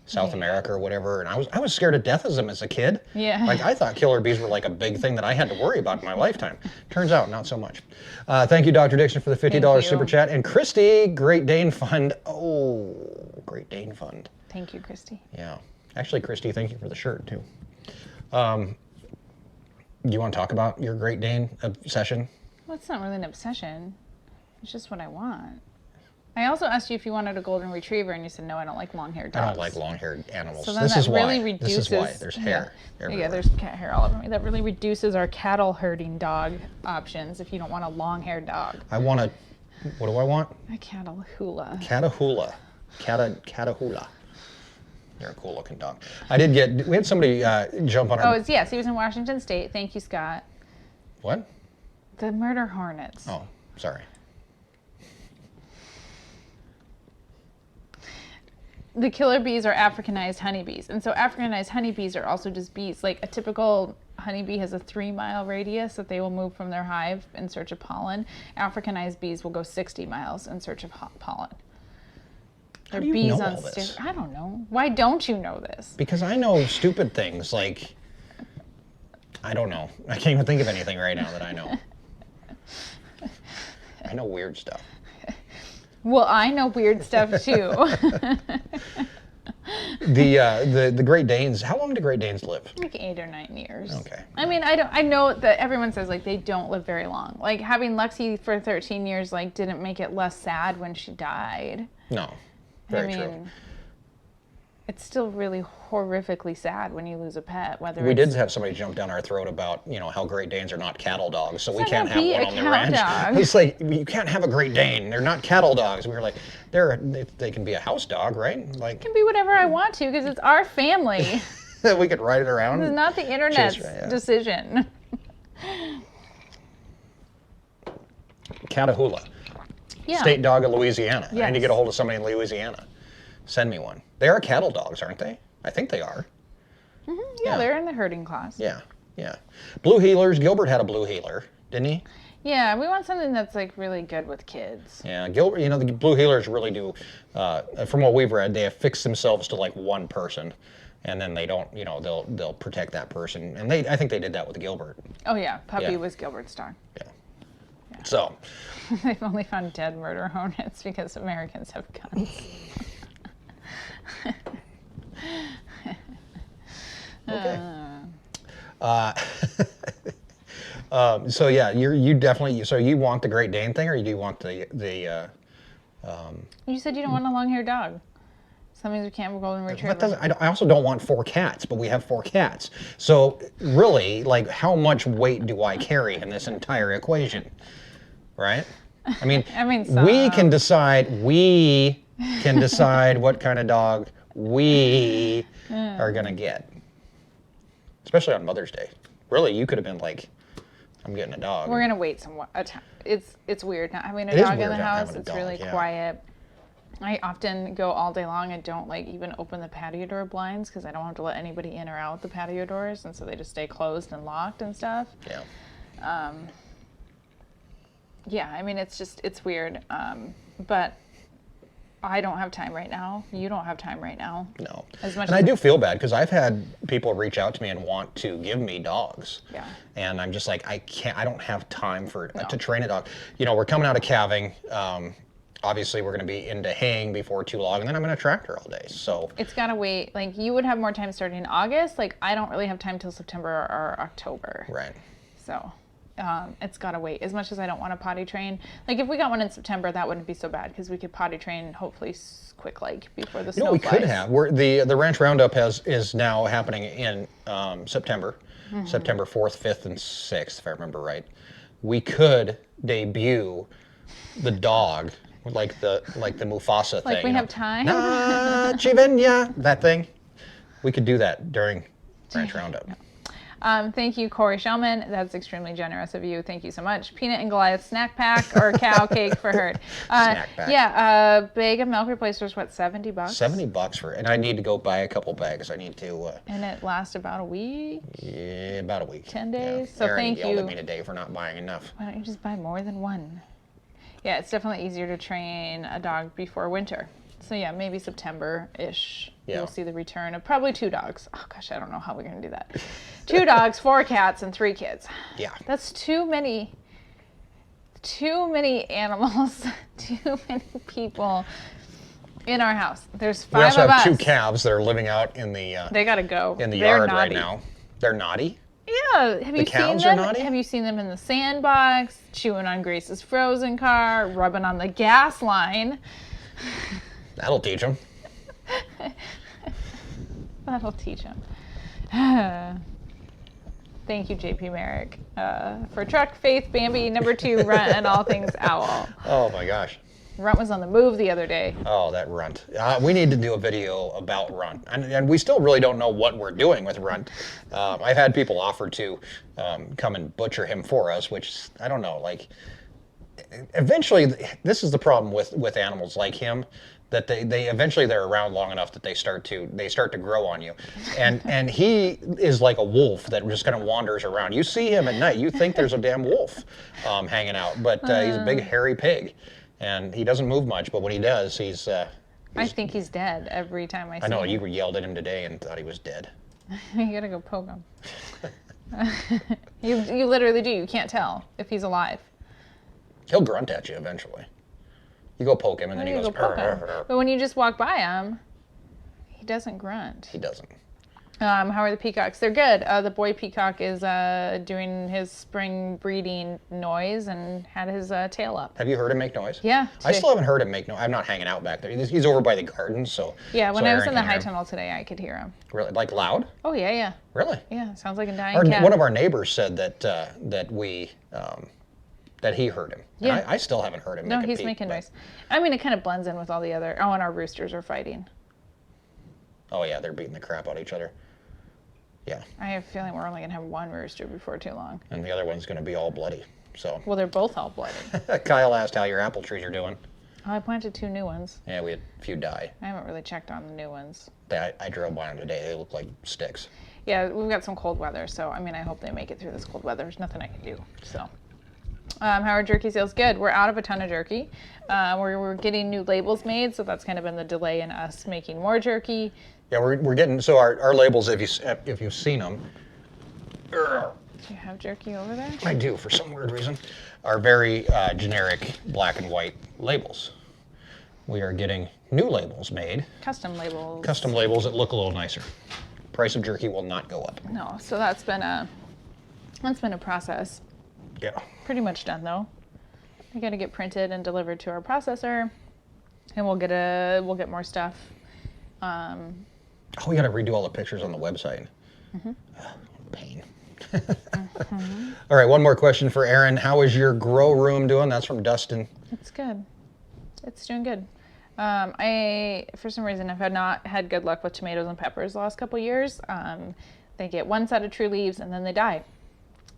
South America or whatever, and I was scared to death of them as a kid. Yeah. I thought killer bees were a big thing that I had to worry about in my lifetime. Turns out, not so much. Thank you, Dr. Dixon, for the $50 super chat. And Christy, Great Dane Fund. Oh, Great Dane Fund. Thank you, Christy. Yeah. Actually, Christy, thank you for the shirt, too. Do you want to talk about your Great Dane obsession? Well, it's not really an obsession. It's just what I want. I also asked you if you wanted a golden retriever, and you said, no, I don't like long-haired dogs. I don't like long-haired animals. So then This that is really why. reduces... This is why. There's hair everywhere. Yeah, there's cat hair all over me. That really reduces our cattle herding dog options if you don't want a long-haired dog. I want a... What do I want? A Catahoula. Catahoula. Catahoula. You're a cool-looking dog. We had somebody jump on our... Yes, he was in Washington State. Thank you, Scott. What? The murder hornets. Oh, sorry. The killer bees are Africanized honeybees. And so Africanized honeybees are also just bees. A typical honeybee has a 3-mile radius that they will move from their hive in search of pollen. Africanized bees will go 60 miles in search of pollen. How do you know all this? I don't know. Why don't you know this? Because I know stupid things I don't know. I can't even think of anything right now that I know. I know weird stuff. Well, I know weird stuff too. The Great Danes. How long do Great Danes live? 8 or 9 years. Okay. I mean, I know that everyone says they don't live very long. Having Lexi for 13 years didn't make it less sad when she died. No. Very true. It's still really horrifically sad when you lose a pet. We did have somebody jump down our throat about how Great Danes are not cattle dogs, so we can't have one on the ranch. Dog. It's you can't have a Great Dane. They're not cattle dogs. We were like, they can be a house dog, right? It can be whatever I want to because it's our family. We could ride it around. This is not the internet's decision. Catahoula. Yeah. State dog of Louisiana. Yes. I need to get a hold of somebody in Louisiana. Send me one. They are cattle dogs, aren't they? I think they are. Mm-hmm. Yeah, they're in the herding class. Yeah. Blue heelers. Gilbert had a blue heeler, didn't he? Yeah, we want something that's really good with kids. Yeah, Gilbert. The blue heelers really do. From what we've read, they affix themselves to one person, and then they don't. They'll protect that person, and I think they did that with Gilbert. Oh yeah, Puppy was Gilbert's dog. Yeah. So. They've only found dead murder hornets because Americans have guns. Okay. So yeah, you definitely. So you want the Great Dane thing, or do you want the? You said you don't want a long-haired dog. So that means we can't have a golden retriever. I also don't want 4 cats, but we have 4 cats. So really, how much weight do I carry in this entire equation? Right? I mean, we can decide what kind of dog we are gonna get, especially on Mother's Day. Really, you could have been I'm getting a dog. We're gonna wait a time. It's weird not having a dog in the house. It's really quiet. I often go all day long and don't like even open the patio door blinds because I don't have to let anybody in or out the patio doors, and so they just stay closed and locked and stuff. Yeah. Yeah, I mean, it's weird. But I don't have time right now. You don't have time right now. No. As much and as I do feel bad because I've had people reach out to me and want to give me dogs. Yeah. And I'm just like, I don't have time to train a dog. You know, we're coming out of calving. Obviously, we're going to be into haying before too long, and then I'm going to tractor all day. So it's got to wait. Like, you would have more time starting in August. Like, I don't really have time till September or October. Right. So it's got to wait. As much as I don't want to potty train. Like, if we got one in September, that wouldn't be so bad because we could potty train hopefully quick, like, before the snow we flies. could have. The Ranch Roundup is now happening in September. September 4th, 5th, and 6th, if I remember right. We could debut the dog. Like the Mufasa thing. Like, we have time? Nah, Chivenya, that thing. We could do that during Ranch Roundup. Thank you, Corey Shellman. That's extremely generous of you. Thank you so much. Peanut and Goliath snack pack or cow cake for Herd. Snack pack. Yeah, a bag of milk replacers, what, $70? $70 for it. And I need to go buy a couple bags. I need to... and it lasts about a week? Yeah, about a week. 10 days? Yeah. So Erin thank yelled you. at me today for not buying enough. Why don't you just buy more than one? Yeah, it's definitely easier to train a dog before winter. So yeah, maybe September-ish. Yeah. You'll see the return of probably 2 dogs. Oh gosh, I don't know how we're gonna do that. 2 dogs, 4 cats, and 3 kids. Yeah. That's too many animals, too many people in our house. There's 5 We also of have us. 2 calves that are living out in the They gotta go. in the They're yard naughty. right now. They're naughty. Yeah, have you seen calves are them? naughty? Have you seen them in the sandbox, chewing on Grace's frozen car, rubbing on the gas line? That'll teach them. That'll teach them. Thank you, JP Merrick, for Truck, Faith, Bambi, number 2, Runt, and all things owl. Oh my gosh. Runt was on the move the other day. Oh, that Runt. We need to do a video about Runt. And we still really don't know what we're doing with Runt. I've had people offer to come and butcher him for us, which, I don't know, like, eventually, this is the problem with animals like him, that they eventually they're around long enough that they start to grow on you. And he is like a wolf that just kind of wanders around. You see him at night, you think there's a damn wolf hanging out, but he's a big hairy pig. And he doesn't move much, but when he does, he's... I think he's dead every time I see him. I know, you yelled at him today and thought he was dead. You gotta go poke him. You literally do. You can't tell if he's alive. He'll grunt at you eventually. You go poke him and then he You goes... go poke him. "Purr, purr." But when you just walk by him, he doesn't grunt. He doesn't. How are the peacocks? They're good. The boy peacock is doing his spring breeding noise and had his tail up. Have you heard him make noise? Yeah. I still haven't heard him make noise. I'm not hanging out back there. He's over by the garden, so... Yeah, when so I was Erin in the can high hear him. tunnel today, I could hear him. Really? Like loud? Oh, yeah, yeah. Really? Yeah, sounds like a dying cat. One of our neighbors said that that he heard him. Yeah. And I still haven't heard him No, make a he's peep, making but- noise. I mean, it kind of blends in with all the other... Oh, and our roosters are fighting. Oh, yeah, they're beating the crap out of each other. Yeah. I have a feeling we're only going to have one rooster before too long. And the other one's going to be all bloody. So Well, they're both all blooded. Kyle asked how your apple trees are doing. Oh, I planted 2 new ones. Yeah, we had a few die. I haven't really checked on the new ones. I drove by them today. They look like sticks. Yeah, we've got some cold weather, so I mean, I hope they make it through this cold weather. There's nothing I can do. So, how are jerky sales? Good. We're out of a ton of jerky. We're getting new labels made, so that's kind of been the delay in us making more jerky. Yeah, we're getting, so our labels, if you've seen them, Do you have jerky over there? I do for some weird reason, are very generic black and white labels. We are getting new labels made, Custom labels. custom labels that look a little nicer. Price of jerky will not go up. No, so that's been a process. Yeah. Pretty much done though. We got to get printed and delivered to our processor, and we'll get more stuff. Oh, we got to redo all the pictures on the website. Pain. All right, one more question for Erin. How is your grow room doing? That's from Dustin. It's good. It's doing good. I, for some reason, have not had good luck with tomatoes and peppers the last couple years. They get one set of true leaves and then they die.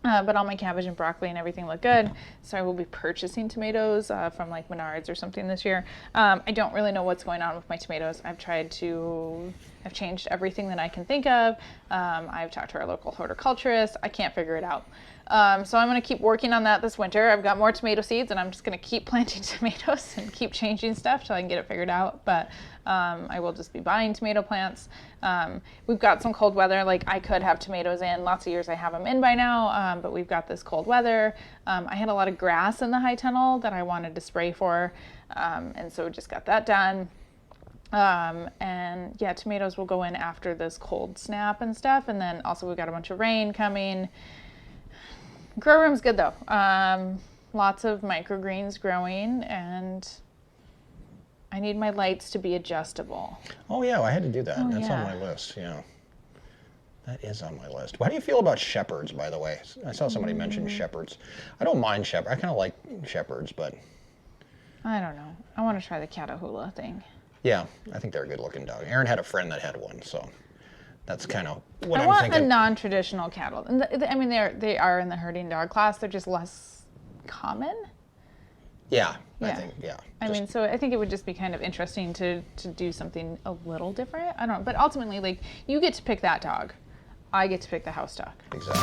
But all my cabbage and broccoli and everything look good. So I will be purchasing tomatoes from like Menards or something this year. I don't really know what's going on with my tomatoes. I've changed everything that I can think of. I've talked to our local horticulturist. I can't figure it out. So I'm going to keep working on that this winter. I've got more tomato seeds and I'm just going to keep planting tomatoes and keep changing stuff till I can get it figured out. But I will just be buying tomato plants. We've got some cold weather. Like I could have tomatoes in. Lots of years I have them in by now, but we've got this cold weather. I had a lot of grass in the high tunnel that I wanted to spray for. And so just got that done. And yeah, tomatoes will go in after this cold snap and stuff. And then also we've got a bunch of rain coming. Grow room's good though. Lots of microgreens growing, and I need my lights to be adjustable. Oh yeah, I had to do that. Oh, That's yeah. on my list. Yeah, that is on my list. How do you feel about shepherds, by the way? I saw somebody mention shepherds. I don't mind shepherds. I kind of like shepherds, but I don't know. I want to try the Catahoula thing. yeah, I think they're a good-looking dog. Erin had a friend that had one, so that's kind of what I I'm want thinking. a non-traditional cattle. And I mean, they are in the herding dog class. They're just less common. Yeah, I Yeah. think, yeah. I mean, so I think it would just be kind of interesting to do something a little different. I don't know. But ultimately, like, you get to pick that dog. I get to pick the house dog. Exactly.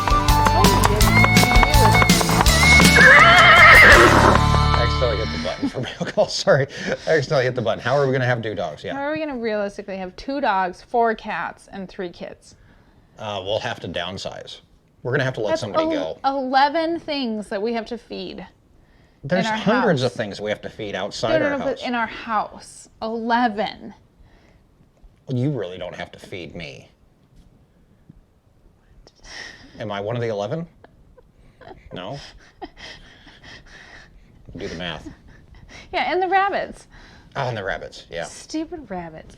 I accidentally hit the button for mail call. Sorry, I accidentally hit the button. How are we going to have 2 dogs? How Yeah. are we going to realistically have 2 dogs, 4 cats, and 3 kids? We'll have to downsize. We're going to have to let somebody go. 11 things that we have to feed. There's our hundreds house. of things we have to feed outside our house. But in our house. 11. Well, you really don't have to feed me. Am I one of the 11? No? Do the math. Yeah, and the rabbits. Oh, and the rabbits, yeah. Stupid rabbits.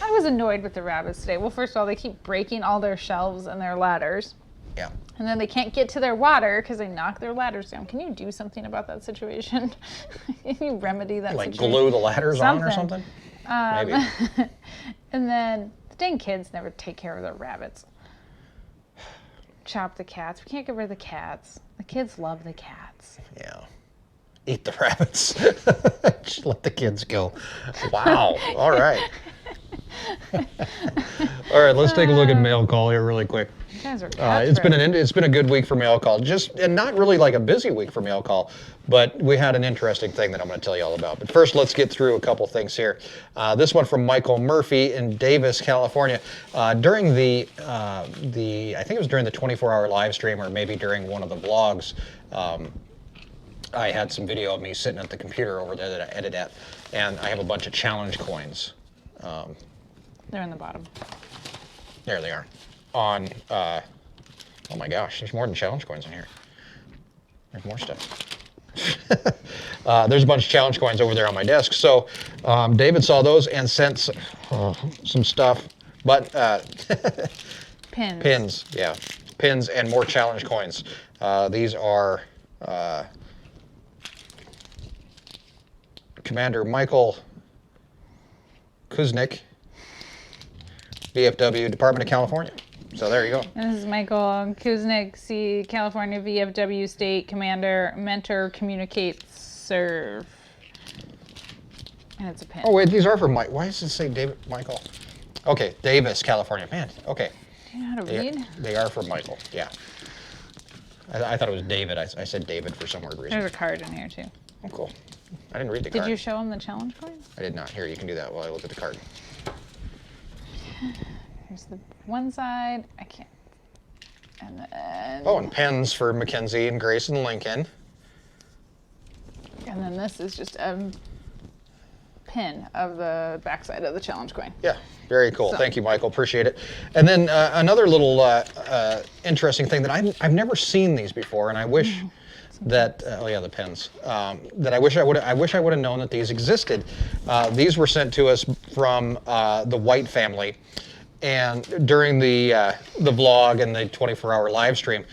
I was annoyed with the rabbits today. Well, first of all, they keep breaking all their shelves and their ladders. Yeah. And then they can't get to their water because they knock their ladders down. Can you do something about that situation? Can you remedy that Like situation? glue the ladders on or something? Maybe. And then the dang kids never take care of their rabbits. Chop the cats. We can't get rid of the cats. The kids love the cats. Yeah. Eat the rabbits. Just let the kids go. Wow. All right. All right, let's take a look at mail call here really quick. You guys are cats It's been a good week for mail call. And not really like a busy week for mail call, but we had an interesting thing that I'm going to tell you all about. But first, let's get through a couple things here. This one from Michael Murphy in Davis, California. During I think it was during the 24-hour live stream, or maybe during one of the vlogs, I had some video of me sitting at the computer over there that I edit at, and I have a bunch of challenge coins. They're in the bottom. There they are. On, oh my gosh, there's more than challenge coins in here. There's more stuff. There's a bunch of challenge coins over there on my desk. So David saw those and sent some stuff, but Pins. pins, yeah, pins and more challenge coins. These are Commander Michael Kuznick, VFW, Department of California. So there you go. And this is Michael Kuznick, California VFW State Commander, Mentor, Communicate, Serve. And it's a pin. Oh wait, these are for Mike. Why does it say David Michael? Okay, Davis, California. Man, okay. Do you know how to read? They are for Michael, yeah. I thought it was David. I said David for some weird reason. There's a card in here too. Oh, cool. I didn't read the card. Did you show him the challenge coin? I did not. Here, you can do that while I look at the card. Here's the one side. I can't. And then. Oh, and pens for Mackenzie and Grace and Lincoln. And then this is just a pin of the backside of the challenge coin. Yeah, very cool. So. Thank you, Michael. Appreciate it. And then another little interesting thing that I've never seen these before, and I wish that oh yeah, the pens. That I wish I would have known that these existed. These were sent to us from the White family, and during the vlog and the 24-hour live stream,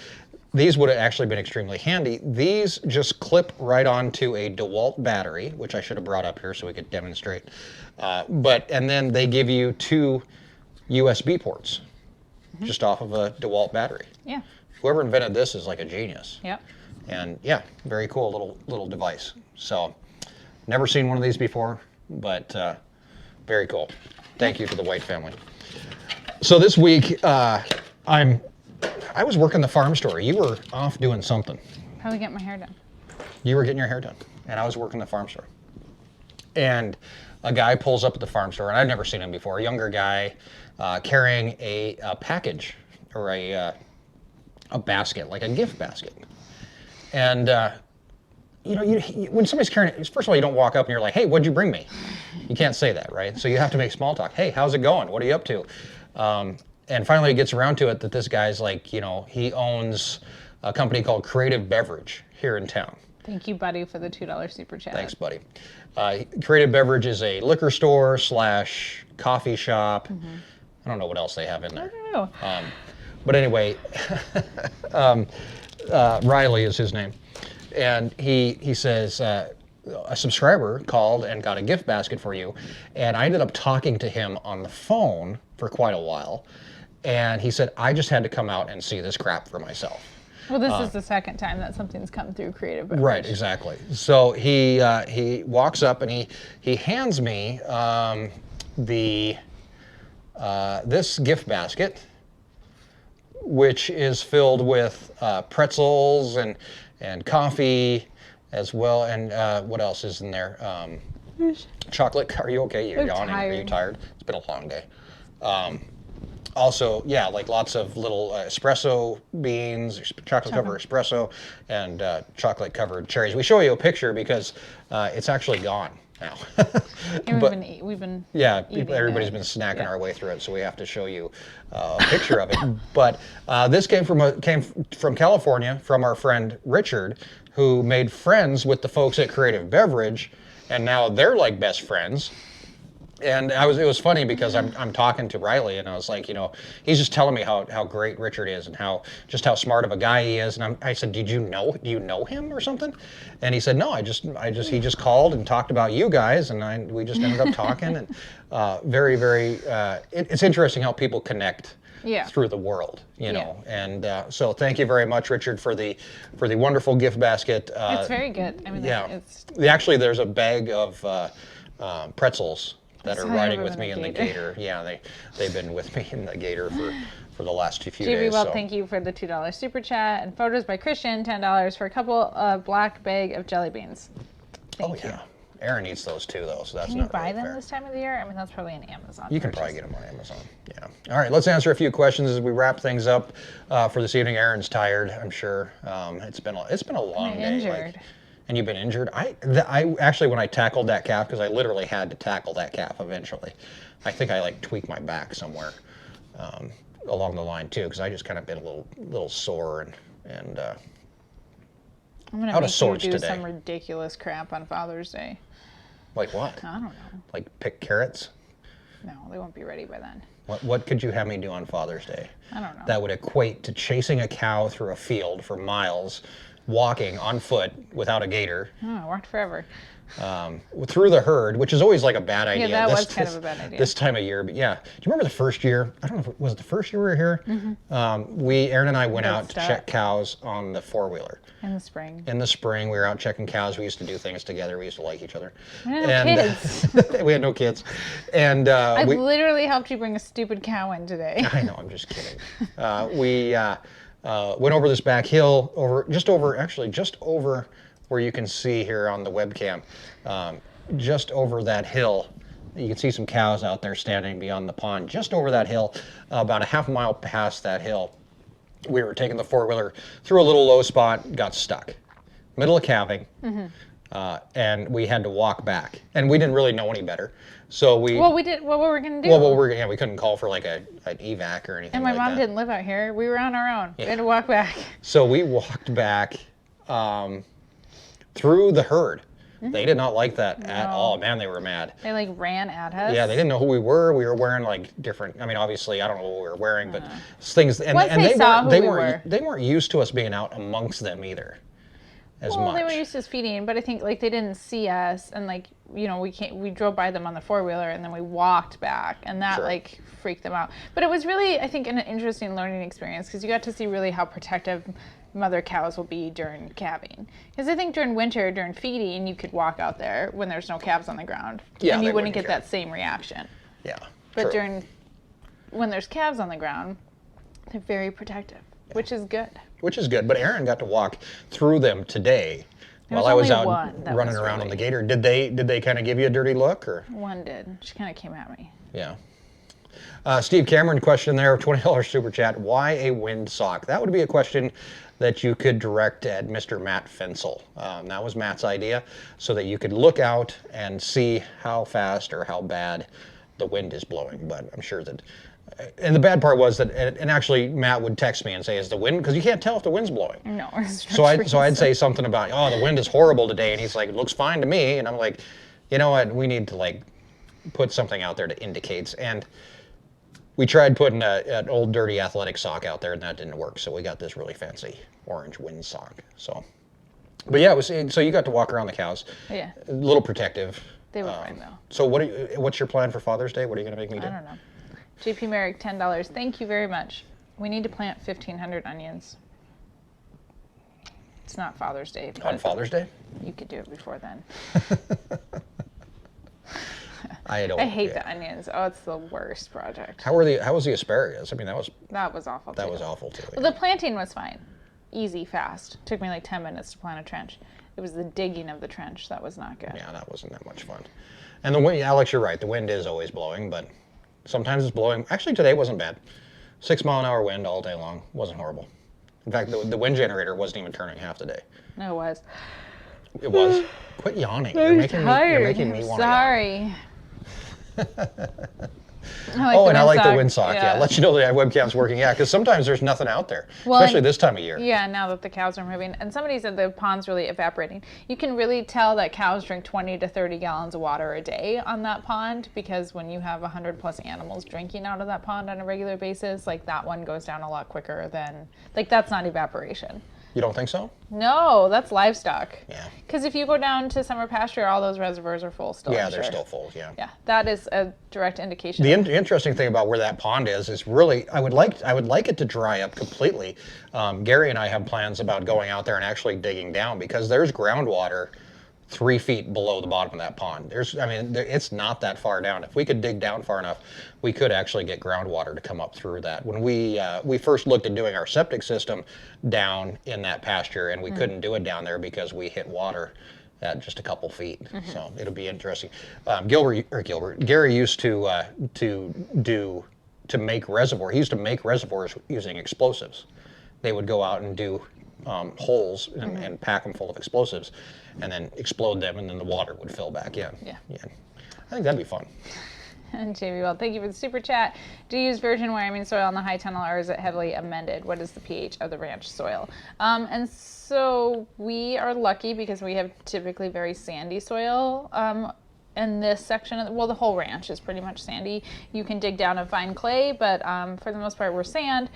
these would have actually been extremely handy. These just clip right onto a DeWalt battery, which I should have brought up here so we could demonstrate. And then they give you 2 USB ports just off of a DeWalt battery. Yeah. whoever invented this is like a genius. Yep. And yeah, very cool little device. So, never seen one of these before, but very cool. Thank you to the White family. So this week, I was working the farm store. You were off doing something. Probably getting my hair done. You were getting your hair done, and I was working the farm store. And a guy pulls up at the farm store, and I've never seen him before. A younger guy carrying a package or a basket, like a gift basket. And when somebody's carrying it, first of all, you don't walk up and you're like, "Hey, what'd you bring me?" You can't say that, right? So you have to make small talk. "Hey, how's it going? What are you up to?" And finally, it gets around to it that this guy's like, he owns a company called Creative Beverage here in town. Thank you, buddy, for the $2 super chat. Thanks, buddy. Creative Beverage is a liquor store / coffee shop. I don't know what else they have in there. I don't know. But anyway, Riley is his name. And he says, a subscriber called and got a gift basket for you. And I ended up talking to him on the phone for quite a while. And he said, I just had to come out and see this crap for myself. Well, this is the second time that something's come through Creative Beverage. Right, exactly. So he walks up and he hands me this gift basket, which is filled with pretzels and coffee as well. And what else is in there? Chocolate. Are you okay? You're I'm yawning. Are you tired. tired? It's been a long day. Also, yeah, like lots of little espresso beans, chocolate-covered espresso, and chocolate-covered cherries. We show you a picture because it's actually gone now. And we've been everybody's been snacking our way through it, so we have to show you a picture of it. But this came from California, from our friend Richard, who made friends with the folks at Creative Beverage, and now they're like best friends. And it was funny because I'm talking to Riley and I was like, he's just telling me how great Richard is and how smart of a guy he is. And I said, do you know him or something? And he said, no, he just called and talked about you guys, and we just ended up talking. And very, very, it's interesting how people connect through the world, know. And so thank you very much, Richard, for the wonderful gift basket. It's very good. I mean, actually, there's a bag of pretzels that are riding with me in the gator. Yeah, they've been with me in the gator for the last few days. Well, thank you for the $2 super chat, and photos by Christian, $10 for a couple black bag of jelly beans. Thank you. Erin eats those too, though, so that's Can not you buy really them fair. this time of the year? I mean, that's probably an Amazon. You can probably get them on Amazon. Yeah. All right, let's answer a few questions as we wrap things up for this evening. Erin's tired, I'm sure. It's been a long day. Injured. And you've been injured? I actually, when I tackled that calf, because I literally had to tackle that calf eventually, I think I tweaked my back somewhere along the line too, because I just kind of been a little sore and I'm gonna out of make sorts you do today. some ridiculous crap on Father's Day. Like what? I don't know. Like pick carrots? No, they won't be ready by then. What could you have me do on Father's Day? I don't know. That would equate to chasing a cow through a field for miles, walking on foot without a gator. Oh, I walked forever. Through the herd, which is always like a bad idea. Yeah, that was kind of a bad idea. This time of year, but yeah. Do you remember the first year? I don't know if it was the first year we were here. Mm-hmm. Erin and I went out to check cows on the four-wheeler. In the spring. In the spring, we were out checking cows. We used to do things together. We used to like each other. We had no kids. We had no kids. And I literally helped you bring a stupid cow in today. I know, I'm just kidding. We went over this back hill, just over where you can see here on the webcam, just over that hill. You can see some cows out there standing beyond the pond. Just over that hill, about a half mile past that hill, we were taking the four-wheeler through a little low spot, got stuck. Middle of calving, and we had to walk back. And we didn't really know any better. So we... Well, we did what we were going to do. We couldn't call for like an evac or anything And my like mom that. didn't live out here. We were on our own. Yeah. We had to walk back. So we walked back through the herd. They did not like that at all. Man, they were mad. They ran at us. Yeah, they didn't know who we were. We were wearing different. I mean, obviously, I don't know what we were wearing, but things. And Once they saw who we were. They weren't used to us being out amongst them either. as Well, much. they were used to feeding, but I think like they didn't see us, and like we drove by them on the 4-wheeler, and then we walked back, and that Sure. like freaked them out. But it was really, I think, an interesting learning experience because you got to see really how protective mother cows will be during calving. Because I think during winter, during feeding, you could walk out there when there's no calves on the ground, Yeah, and they you wouldn't wouldn't get care. that same reaction. Yeah. But true. when there's calves on the ground, they're very protective, which is good. Which is good, but Erin got to walk through them today while was I was only out one that running was around on the really- gator. Did they kind of give you a dirty look, or? One did. She kind of came at me. Yeah. Steve Cameron question there, $20 super chat. Why a wind sock? That would be a question that you could direct at Mr. Matt Fensel. That was Matt's idea, so that you could look out and see how fast or how bad the wind is blowing. But I'm sure that, and the bad part was that, and actually Matt would text me and say, "Is the wind?" Because you can't tell if the wind's blowing. No. So I'd say something about, "Oh, the wind is horrible today," and he's like, "It looks fine to me," and I'm like, "You know what? We need to like put something out there that indicates." And we tried putting an old dirty athletic sock out there, and that didn't work. So we got this really fancy orange wind sock. So, but yeah, it was. So you got to walk around the cows. Yeah. A little protective. They were fine though. So what's your plan for Father's Day? What are you going to make me do? I don't know. JP Merrick, $10. Thank you very much. We need to plant 1,500 onions. It's not Father's Day, On but Father's Day? you could do it before then. I don't. I hate yeah. the onions. Oh, it's the worst project. How was the asparagus? I mean, that was awful. that too. was awful too. Well, the planting was fine. Easy, fast. Took me like 10 minutes to plant a trench. It was the digging of the trench that was not good. Yeah, that wasn't that much fun. And the wind, Alex, you're right. The wind is always blowing, but sometimes it's blowing. Actually, today wasn't bad. 6-mile-an-hour wind all day long. Wasn't horrible. In fact, the wind generator wasn't even turning half the day. No, it was. It was. Quit yawning. I'm tired. You're making me want to yawn. Sorry. Oh, and I like the windsock. Yeah, let you know that webcam's working. Yeah, because sometimes there's nothing out there, especially this time of year. Yeah, now that the cows are moving. And somebody said the pond's really evaporating. You can really tell that cows drink 20 to 30 gallons of water a day on that pond, because when you have 100+ animals drinking out of that pond on a regular basis, like that one goes down a lot quicker than, like that's not evaporation. You don't think so? No, that's livestock. Yeah. Because if you go down to summer pasture, all those reservoirs are full still. Yeah, I'm they're sure. still full. Yeah. Yeah, that is a direct indication. The interesting thing about where that pond is really, I would like it to dry up completely. Gary and I have plans about going out there and actually digging down, because there's groundwater 3 feet below the bottom of that pond. It's not that far down. If we could dig down far enough, we could actually get groundwater to come up through that. When we first looked at doing our septic system down in that pasture, and we couldn't do it down there because we hit water at just a couple feet. So it'll be interesting. Gary used to make reservoirs. He used to make reservoirs using explosives. They would go out and do holes and pack them full of explosives, and then explode them, and then the water would fill back in. Yeah. I think that'd be fun. And JB, well, thank you for the super chat. Do you use virgin Wyoming soil in the high tunnel, or is it heavily amended? What is the pH of the ranch soil? And so we are lucky because we have typically very sandy soil. In this section of the whole ranch is pretty much sandy. You can dig down and find clay, but for the most part, we're sand.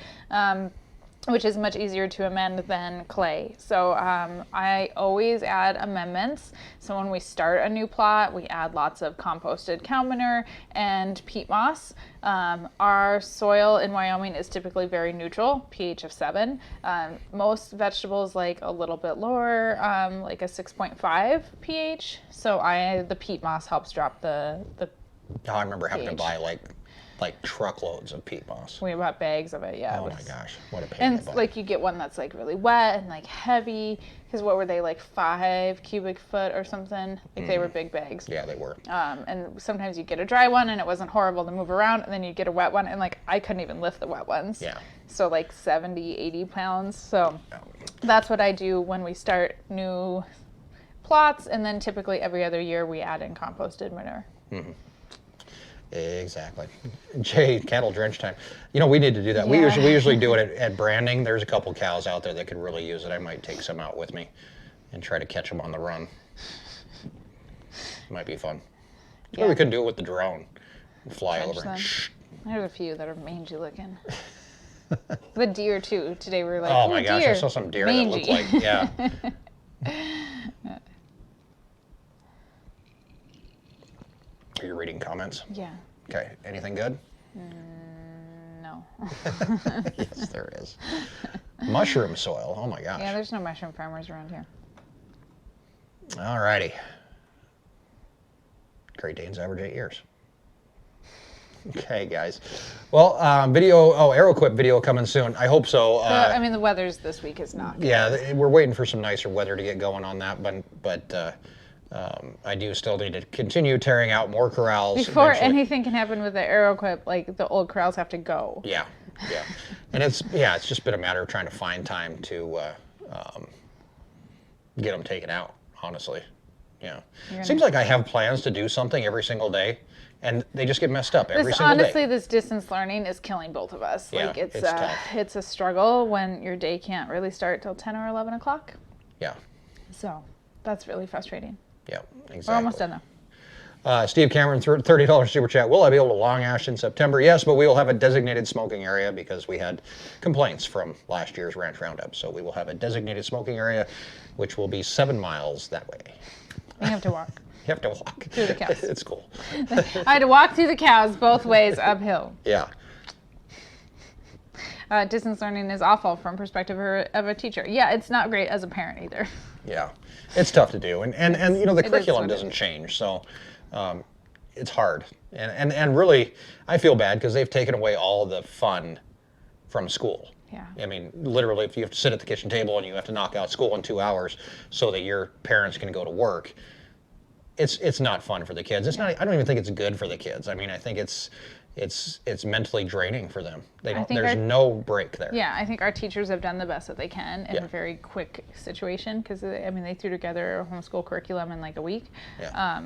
Which is much easier to amend than clay. So I always add amendments. So when we start a new plot, we add lots of composted cow manure and peat moss. Our soil in Wyoming is typically very neutral, pH of 7. Most vegetables like a little bit lower, like a 6.5 pH. So the peat moss helps drop the I remember having to pH. buy like truckloads of peat moss. We bought bags of it, yeah. Oh my gosh, what a pain And in the butt. like you get one that's like really wet and like heavy, because what were they, like 5 cubic foot or something? Like they were big bags. Yeah, they were. And sometimes you get a dry one and it wasn't horrible to move around, and then you get a wet one, and like I couldn't even lift the wet ones. Yeah. So like 70, 80 pounds. So that's what I do when we start new plots, and then typically every other year we add in composted manure. Exactly. Jay, cattle drench time. We need to do that. Yeah. We usually do it at branding. There's a couple cows out there that could really use it. I might take some out with me and try to catch them on the run. Might be fun. Yeah. Or we could do it with the drone. Fly Drench over. them. And shh. There's a few that are mangy looking. The deer too. Today we were like, Oh my gosh, deer. I saw some deer Mangy. that looked like, yeah. Are you reading comments? Yeah. Okay. Anything good? No. Yes, there is. Mushroom soil. Oh my gosh. Yeah, there's no mushroom farmers around here. All righty. Great Danes average 8 years. Okay, guys. Well, AeroQuip video coming soon. I hope so. I mean, the weather's this week is not good. Yeah, we're waiting for some nicer weather to get going on that, but I do still need to continue tearing out more corrals. Before eventually. anything can happen with the AeroQuip, like the old corrals have to go. Yeah. And it's just been a matter of trying to find time to get them taken out, honestly. Yeah. Seems like I have plans to do something every single day, and they just get messed up every single day. Honestly, this distance learning is killing both of us. Yeah, like it's tough. it's a struggle when your day can't really start till 10 or 11 o'clock. Yeah. So that's really frustrating. Yeah, exactly. We're almost done though. Steve Cameron, $30 super chat. Will I be able to long ash in September? Yes, but we will have a designated smoking area because we had complaints from last year's ranch roundup. So we will have a designated smoking area, which will be 7 miles that way. You have to walk. You have to walk. Through the cows. It's cool. I had to walk through the cows both ways uphill. Yeah. Distance learning is awful from perspective of a teacher. Yeah, it's not great as a parent either. Yeah. It's tough to do. And you know, the curriculum doesn't is. change. So it's hard. And really, I feel bad because they've taken away all the fun from school. Yeah. I mean, literally, if you have to sit at the kitchen table and you have to knock out school in 2 hours so that your parents can go to work, it's not fun for the kids. It's not. I don't even think it's good for the kids. I mean, I think it's mentally draining for them. There's no break there. Yeah, I think our teachers have done the best that they can in Yeah. a very quick situation because they threw together a homeschool curriculum in like a week. Yeah.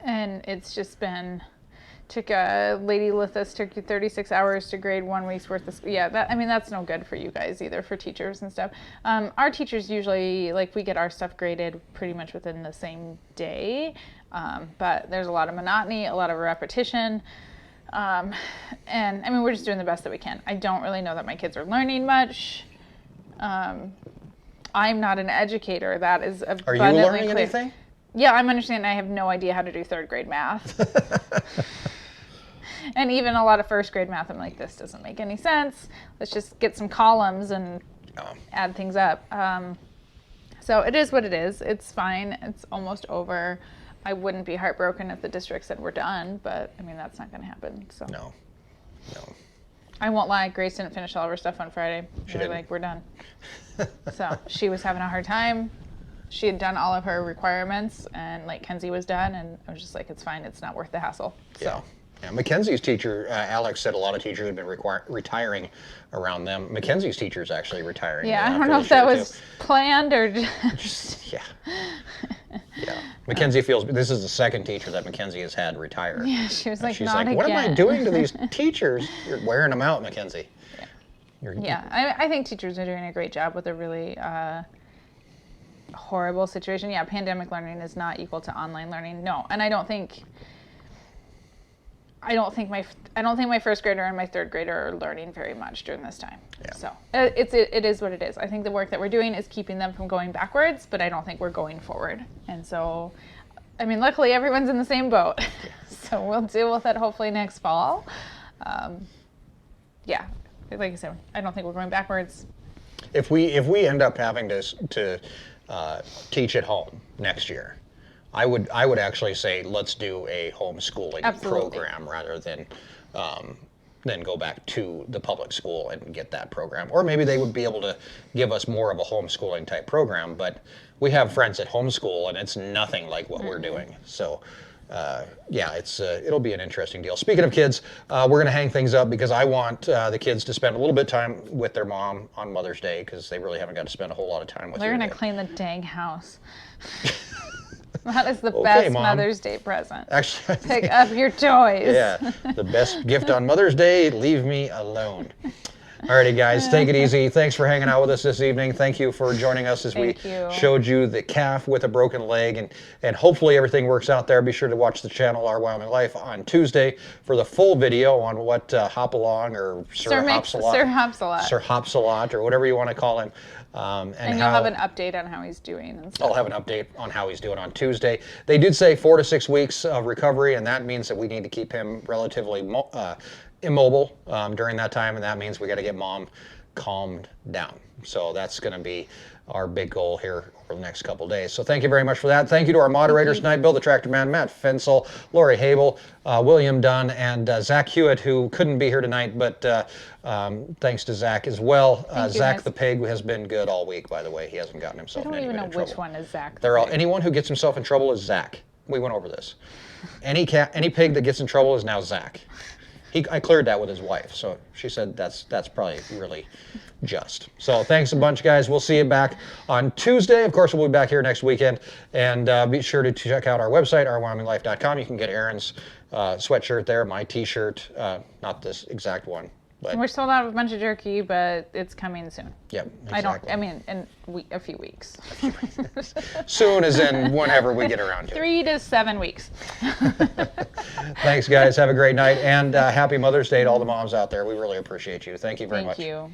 And it's just been, took Lady Lithis took you 36 hours to grade 1 week's worth of, that's no good for you guys either, for teachers and stuff. Our teachers usually, we get our stuff graded pretty much within the same day, but there's a lot of monotony, a lot of repetition, and we're just doing the best that we can. I don't really know that my kids are learning much. I'm not an educator, that is abundantly Are you learning clear. anything? Yeah, I'm understanding. I have no idea how to do 3rd grade math. And even a lot of 1st grade math, I'm like, this doesn't make any sense. Let's just get some columns and add things up. So it is what it is. It's fine. It's almost over. I wouldn't be heartbroken if the district said we're done, but that's not going to happen. So No. I won't lie. Grace didn't finish all of her stuff on Friday. She They were didn't. like, we're done. So she was having a hard time. She had done all of her requirements, and Kenzie was done, and I was just like, it's fine. It's not worth the hassle. So. Yeah, Mackenzie's teacher, Alex said a lot of teachers have been retiring around them. Mackenzie's teacher is actually retiring. Yeah, I after don't know this if that year, was planned or just. Yeah. Mackenzie feels this is the 2nd teacher that Mackenzie has had retire. Yeah, she was like, she's not like, what am I again." doing to these teachers? You're wearing them out, Mackenzie. Yeah, I think teachers are doing a great job with a really horrible situation. Yeah, pandemic learning is not equal to online learning. No, and I don't think my 1st grader and my 3rd grader are learning very much during this time. Yeah. So it is what it is. I think the work that we're doing is keeping them from going backwards, but I don't think we're going forward. And so, luckily everyone's in the same boat. So we'll deal with it hopefully next fall. Yeah, like I said, I don't think we're going backwards. If we end up having to teach at home next year, I would actually say let's do a homeschooling program rather than go back to the public school and get that program. Or maybe they would be able to give us more of a homeschooling type program. But we have friends that homeschool, and it's nothing like what we're doing. So. It'll be an interesting deal. Speaking of kids, we're going to hang things up because I want the kids to spend a little bit of time with their mom on Mother's Day because they really haven't got to spend a whole lot of time with her. They're going yet. to clean the dang house. That is the Okay, best Mom. Mother's Day present. Actually, Pick up your toys. yeah, the best gift on Mother's Day, leave me alone. Alrighty, guys, take it easy. Thanks for hanging out with us this evening. Thank you for joining us as we showed you the calf with a broken leg, and hopefully everything works out there. Be sure to watch the channel, Our Wyoming Life, on Tuesday for the full video on what Hopalong or Sir Hopsalot or whatever you want to call him. And you'll have an update on how he's doing and stuff. I'll have an update on how he's doing on Tuesday. They did say 4 to 6 weeks of recovery, and that means that we need to keep him relatively immobile during that time, and that means we got to get Mom calmed down. So that's going to be our big goal here over the next couple of days. So thank you very much for that. Thank you to our moderators tonight, Bill the Tractor Man, Matt Fensel, Lori Habel, William Dunn, and Zach Hewitt, who couldn't be here tonight, but thanks to Zach as well. Zach the Pig has been good all week, by the way. He hasn't gotten himself in any trouble. I don't even know which one is Zach. Anyone who gets himself in trouble is Zach. We went over this. Any pig that gets in trouble is now Zach. I cleared that with his wife, so she said that's probably really just. So thanks a bunch, guys. We'll see you back on Tuesday. Of course, we'll be back here next weekend. And be sure to check out our website, ourwyominglife.com. You can get Erin's sweatshirt there, my T-shirt, not this exact one. But we're sold out of a bunch of jerky, but it's coming soon. Yep, exactly. In a few weeks. Soon as in whenever we get around to it. 3 to 7 weeks. Thanks, guys. Have a great night, and happy Mother's Day to all the moms out there. We really appreciate you. Thank you very much. Thank you.